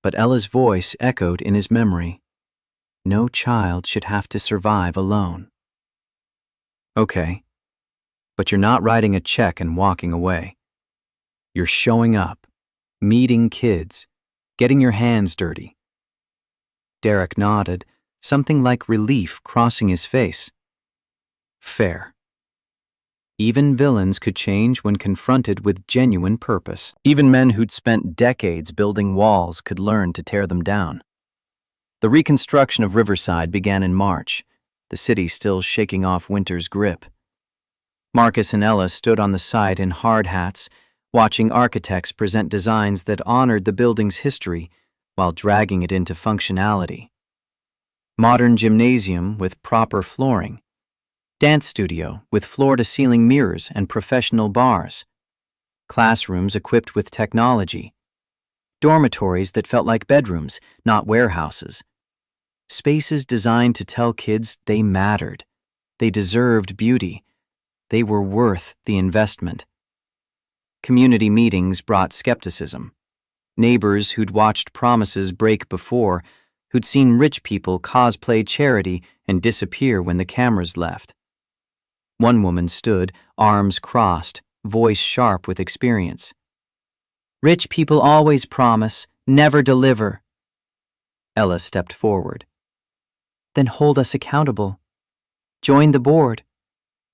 But Ella's voice echoed in his memory. No child should have to survive alone. "Okay, but you're not writing a check and walking away. You're showing up, meeting kids, getting your hands dirty." Derek nodded, something like relief crossing his face. "Fair. Even villains could change when confronted with genuine purpose. Even men who'd spent decades building walls could learn to tear them down." The reconstruction of Riverside began in March, the city still shaking off winter's grip. Marcus and Ella stood on the site in hard hats, watching architects present designs that honored the building's history while dragging it into functionality. Modern gymnasium with proper flooring. Dance studio with floor-to-ceiling mirrors and professional bars. Classrooms equipped with technology. Dormitories that felt like bedrooms, not warehouses. Spaces designed to tell kids they mattered. They deserved beauty. They were worth the investment. Community meetings brought skepticism. Neighbors who'd watched promises break before, who'd seen rich people cosplay charity and disappear when the cameras left. One woman stood, arms crossed, voice sharp with experience. "Rich people always promise, never deliver." Ella stepped forward. "Then hold us accountable. Join the board.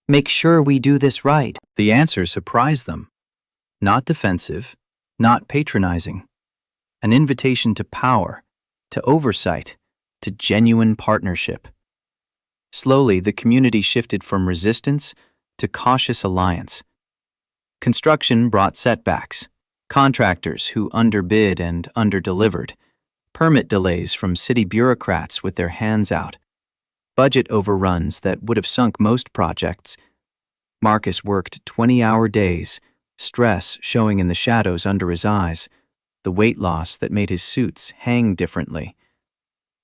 Make sure we do this right." The answer surprised them. Not defensive, not patronizing. An invitation to power, to oversight, to genuine partnership. Slowly, the community shifted from resistance to cautious alliance. Construction brought setbacks, contractors who underbid and underdelivered, permit delays from city bureaucrats with their hands out, budget overruns that would have sunk most projects. Marcus worked 20-hour days, stress showing in the shadows under his eyes, the weight loss that made his suits hang differently.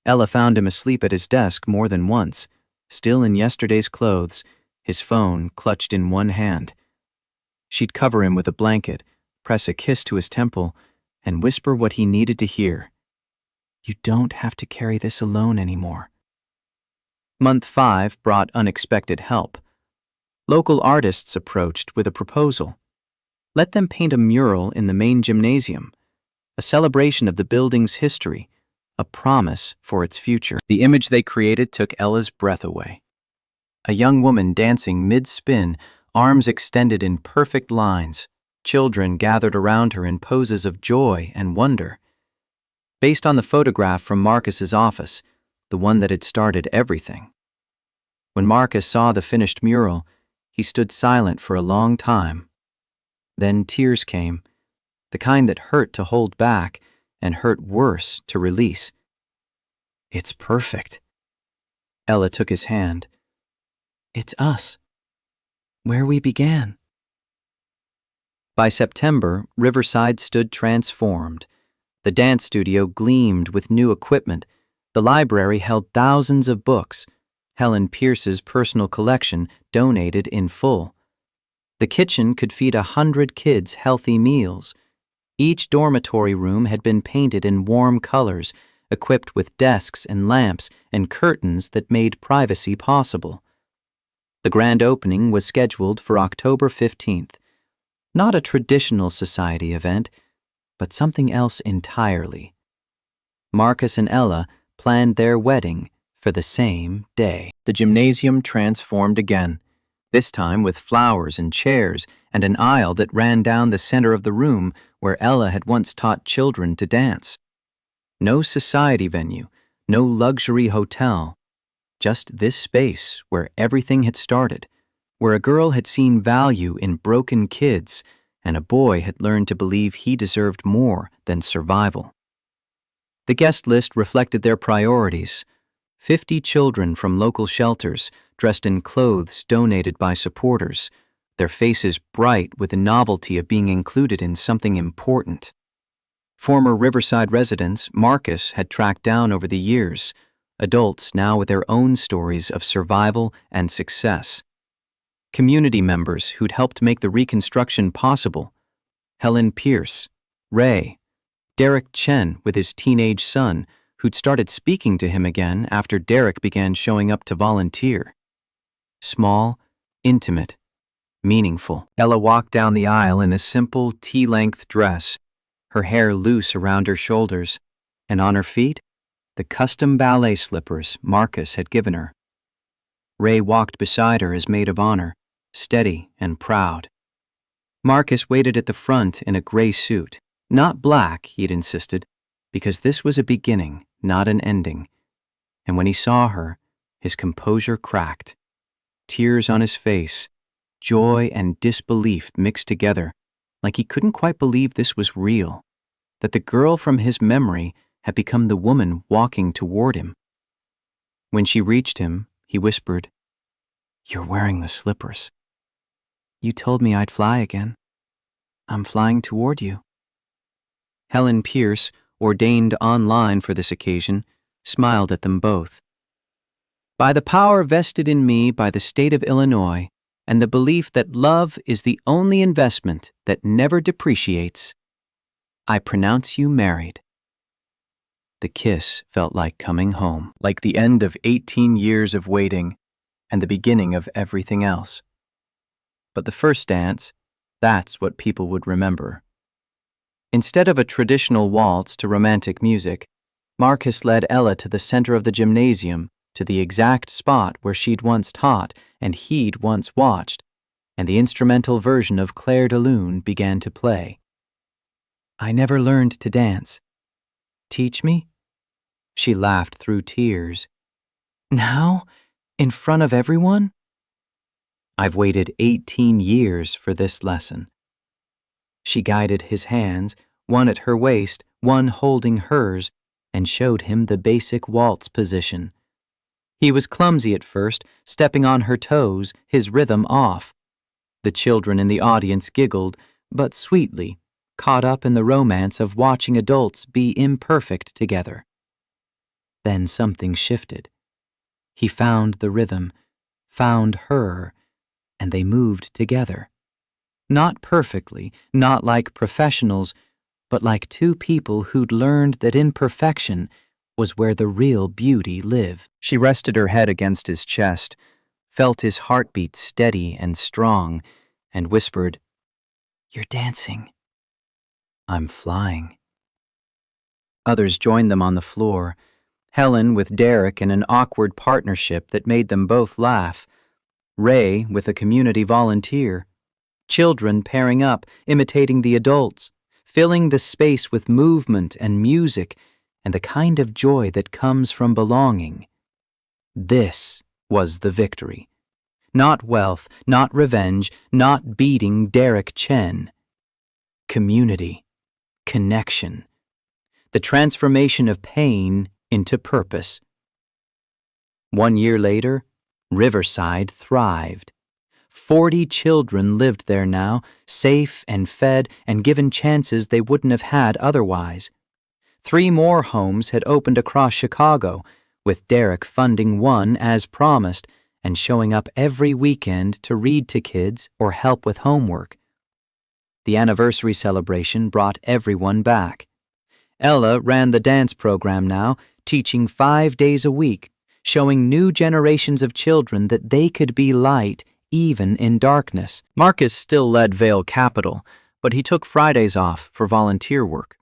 Ella found him asleep at his desk more than once, still in yesterday's clothes, his phone clutched in one hand. She'd cover him with a blanket, press a kiss to his temple, and whisper what he needed to hear. "You don't have to carry this alone anymore." Month 5 brought unexpected help. Local artists approached with a proposal. Let them paint a mural in the main gymnasium, a celebration of the building's history, a promise for its future. The image they created took Ella's breath away. A young woman dancing mid-spin, arms extended in perfect lines, children gathered around her in poses of joy and wonder. Based on the photograph from Marcus's office, the one that had started everything. When Marcus saw the finished mural, he stood silent for a long time. Then tears came, the kind that hurt to hold back and hurt worse to release. "It's perfect." Ella took his hand. "It's us. Where we began." By September, Riverside stood transformed. The dance studio gleamed with new equipment. The library held thousands of books. Helen Pierce's personal collection donated in full. The kitchen could feed 100 kids healthy meals. Each dormitory room had been painted in warm colors, equipped with desks and lamps and curtains that made privacy possible. The grand opening was scheduled for October 15th. Not a traditional society event, but something else entirely. Marcus and Ella planned their wedding for the same day. The gymnasium transformed again, this time with flowers and chairs and an aisle that ran down the center of the room where Ella had once taught children to dance. No society venue, no luxury hotel, just this space where everything had started, where a girl had seen value in broken kids and a boy had learned to believe he deserved more than survival. The guest list reflected their priorities. 50 children from local shelters, dressed in clothes donated by supporters, their faces bright with the novelty of being included in something important. Former Riverside residents Marcus had tracked down over the years, adults now with their own stories of survival and success. Community members who'd helped make the reconstruction possible: Helen Pierce, Ray, Derek Chen with his teenage son, who'd started speaking to him again after Derek began showing up to volunteer. Small, intimate, meaningful. Ella walked down the aisle in a simple tea-length dress, her hair loose around her shoulders, and on her feet, the custom ballet slippers Marcus had given her. Ray walked beside her as maid of honor, steady and proud. Marcus waited at the front in a gray suit. Not black, he'd insisted, because this was a beginning, not an ending. And when he saw her, his composure cracked. Tears on his face, joy and disbelief mixed together, like he couldn't quite believe this was real, that the girl from his memory had become the woman walking toward him. When she reached him, he whispered, "You're wearing the slippers. You told me I'd fly again. I'm flying toward you." Helen Pierce, ordained online for this occasion, smiled at them both. "By the power vested in me by the state of Illinois, and the belief that love is the only investment that never depreciates, I pronounce you married." The kiss felt like coming home, like the end of 18 years of waiting and the beginning of everything else. But the first dance, that's what people would remember. Instead of a traditional waltz to romantic music, Marcus led Ella to the center of the gymnasium, to the exact spot where she'd once taught and he'd once watched, and the instrumental version of Clair de Lune began to play. "I never learned to dance. Teach me?" She laughed through tears. "Now? In front of everyone?" "I've waited 18 years for this lesson." She guided his hands, one at her waist, one holding hers, and showed him the basic waltz position. He was clumsy at first, stepping on her toes, his rhythm off. The children in the audience giggled, but sweetly, caught up in the romance of watching adults be imperfect together. Then something shifted. He found the rhythm, found her, and they moved together. Not perfectly, not like professionals, but like two people who'd learned that imperfection was where the real beauty lived. She rested her head against his chest, felt his heartbeat steady and strong, and whispered, "You're dancing." "I'm flying." Others joined them on the floor, Helen with Derek in an awkward partnership that made them both laugh, Ray with a community volunteer, children pairing up, imitating the adults, filling the space with movement and music and the kind of joy that comes from belonging. This was the victory. Not wealth, not revenge, not beating Derek Chen. Community, connection, the transformation of pain into purpose. 1 year later, Riverside thrived. 40 children lived there now, safe and fed and given chances they wouldn't have had otherwise. 3 more homes had opened across Chicago, with Derek funding one as promised and showing up every weekend to read to kids or help with homework. The anniversary celebration brought everyone back. Ella ran the dance program now, teaching 5 days a week, showing new generations of children that they could be light even in darkness. Marcus still led Vale Capital, but he took Fridays off for volunteer work.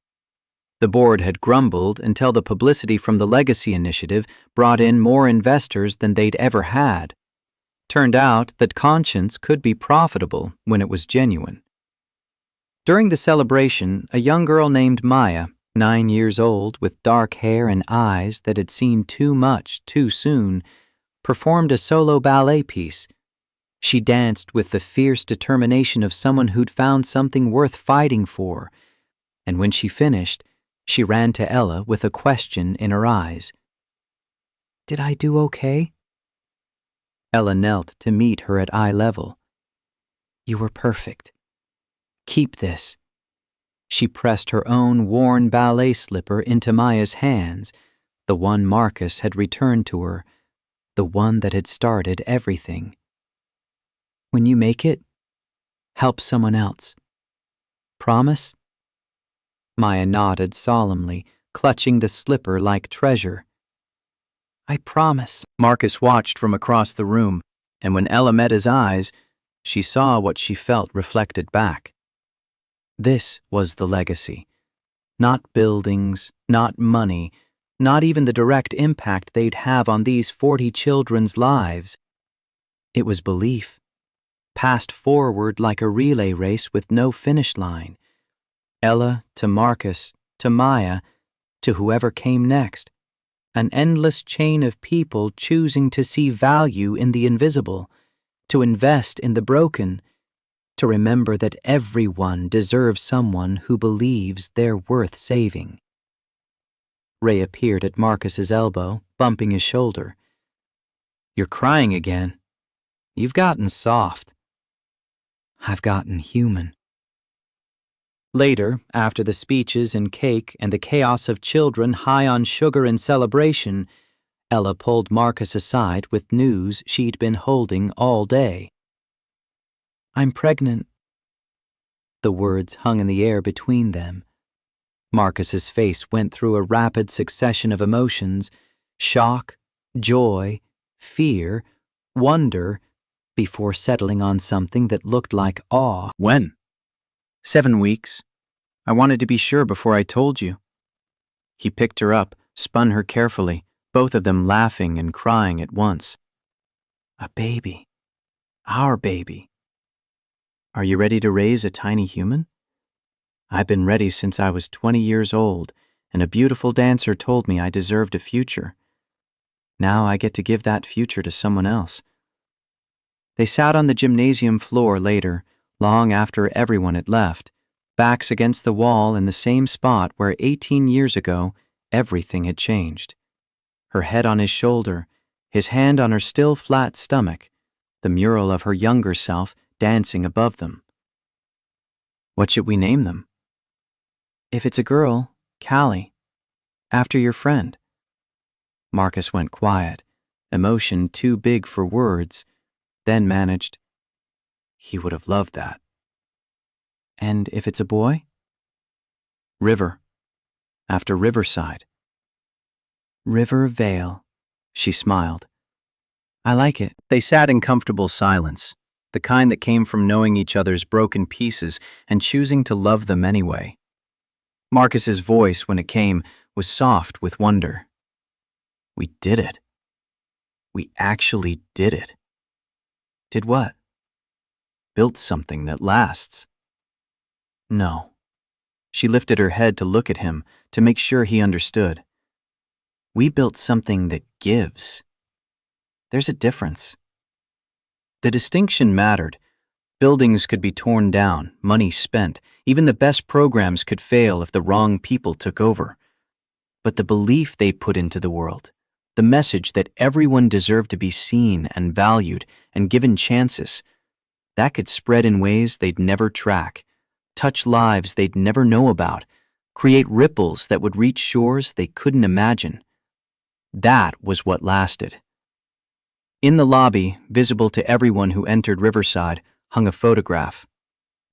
The board had grumbled until the publicity from the Legacy Initiative brought in more investors than they'd ever had. Turned out that conscience could be profitable when it was genuine. During the celebration, a young girl named Maya, 9 years old, with dark hair and eyes that had seen too much too soon, performed a solo ballet piece. She danced with the fierce determination of someone who'd found something worth fighting for, and when she finished, she ran to Ella with a question in her eyes. "Did I do okay?" Ella knelt to meet her at eye level. "You were perfect. Keep this." She pressed her own worn ballet slipper into Maya's hands, the one Marcus had returned to her, the one that had started everything. "When you make it, help someone else. Promise?" Maya nodded solemnly, clutching the slipper like treasure. "I promise." Marcus watched from across the room, and when Ella met his eyes, she saw what she felt reflected back. This was the legacy. Not buildings, not money, not even the direct impact they'd have on these 40 children's lives. It was belief, passed forward like a relay race with no finish line. Ella to Marcus, to Maya, to whoever came next. An endless chain of people choosing to see value in the invisible, to invest in the broken, to remember that everyone deserves someone who believes they're worth saving. Ray appeared at Marcus's elbow, bumping his shoulder. "You're crying again. You've gotten soft." "I've gotten human." Later, after the speeches and cake and the chaos of children high on sugar and celebration, Ella pulled Marcus aside with news she'd been holding all day. "I'm pregnant." The words hung in the air between them. Marcus's face went through a rapid succession of emotions: shock, joy, fear, wonder, before settling on something that looked like awe. When? 7 weeks. I wanted to be sure before I told you. He picked her up, spun her carefully, both of them laughing and crying at once. A baby. Our baby. Are you ready to raise a tiny human? I've been ready since I was 20 years old, and a beautiful dancer told me I deserved a future. Now I get to give that future to someone else. They sat on the gymnasium floor later, long after everyone had left, backs against the wall in the same spot where 18 years ago everything had changed. Her head on his shoulder, his hand on her still flat stomach, the mural of her younger self dancing above them. What should we name them? If it's a girl, Callie, after your friend. Marcus went quiet, emotion too big for words, then managed, he would have loved that. And if it's a boy? River, after Riverside. River Vale, she smiled. I like it. They sat in comfortable silence, the kind that came from knowing each other's broken pieces and choosing to love them anyway. Marcus's voice, when it came, was soft with wonder. We did it. We actually did it. Did what? Built something that lasts. No. She lifted her head to look at him, to make sure he understood. We built something that gives. There's a difference. The distinction mattered. Buildings could be torn down, money spent, even the best programs could fail if the wrong people took over. But the belief they put into the world, the message that everyone deserved to be seen and valued and given chances, That could spread in ways they'd never track, touch lives they'd never know about, create ripples that would reach shores they couldn't imagine. That was what lasted. In the lobby, visible to everyone who entered Riverside, hung a photograph.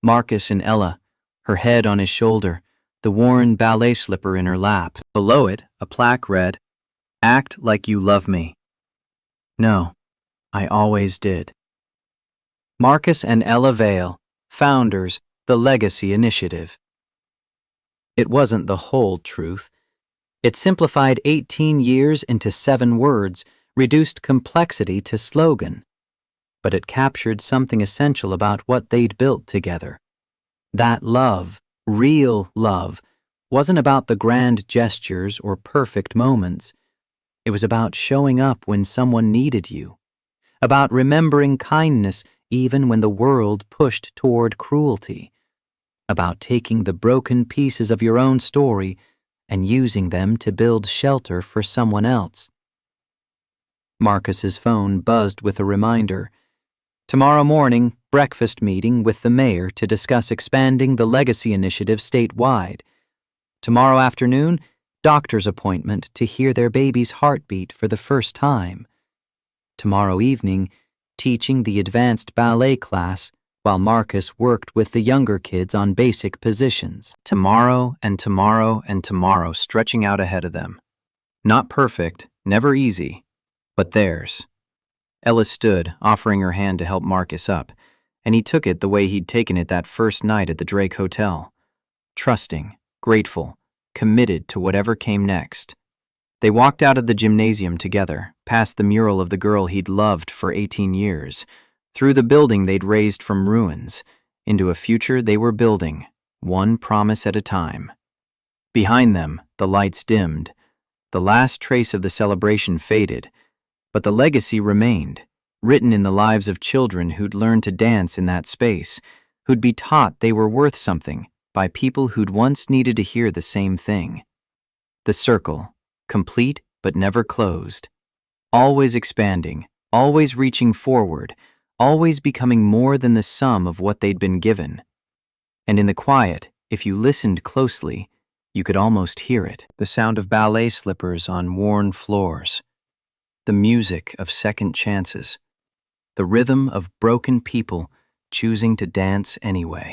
Marcus and Ella, her head on his shoulder, the worn ballet slipper in her lap. Below it, a plaque read, "Act like you love me." No, I always did. Marcus and Ella Vale, founders, the Legacy Initiative. It wasn't the whole truth. It simplified 18 years into 7 words, reduced complexity to slogan. But it captured something essential about what they'd built together. That love, real love, wasn't about the grand gestures or perfect moments. It was about showing up when someone needed you, about remembering kindness even when the world pushed toward cruelty, about taking the broken pieces of your own story and using them to build shelter for someone else. Marcus's phone buzzed with a reminder. Tomorrow morning, breakfast meeting with the mayor to discuss expanding the Legacy Initiative statewide. Tomorrow afternoon, doctor's appointment to hear their baby's heartbeat for the first time. Tomorrow evening, teaching the advanced ballet class while Marcus worked with the younger kids on basic positions. Tomorrow and tomorrow and tomorrow stretching out ahead of them. Not perfect, never easy, but theirs. Ella stood, offering her hand to help Marcus up, and he took it the way he'd taken it that first night at the Drake Hotel. Trusting, grateful, committed to whatever came next. They walked out of the gymnasium together, past the mural of the girl he'd loved for 18 years, through the building they'd raised from ruins, into a future they were building, one promise at a time. Behind them, the lights dimmed. The last trace of the celebration faded, but the legacy remained, written in the lives of children who'd learned to dance in that space, who'd be taught they were worth something by people who'd once needed to hear the same thing. The circle, complete but never closed, always expanding, always reaching forward, always becoming more than the sum of what they'd been given. And in the quiet, if you listened closely, you could almost hear it, the sound of ballet slippers on worn floors, the music of second chances, the rhythm of broken people choosing to dance anyway.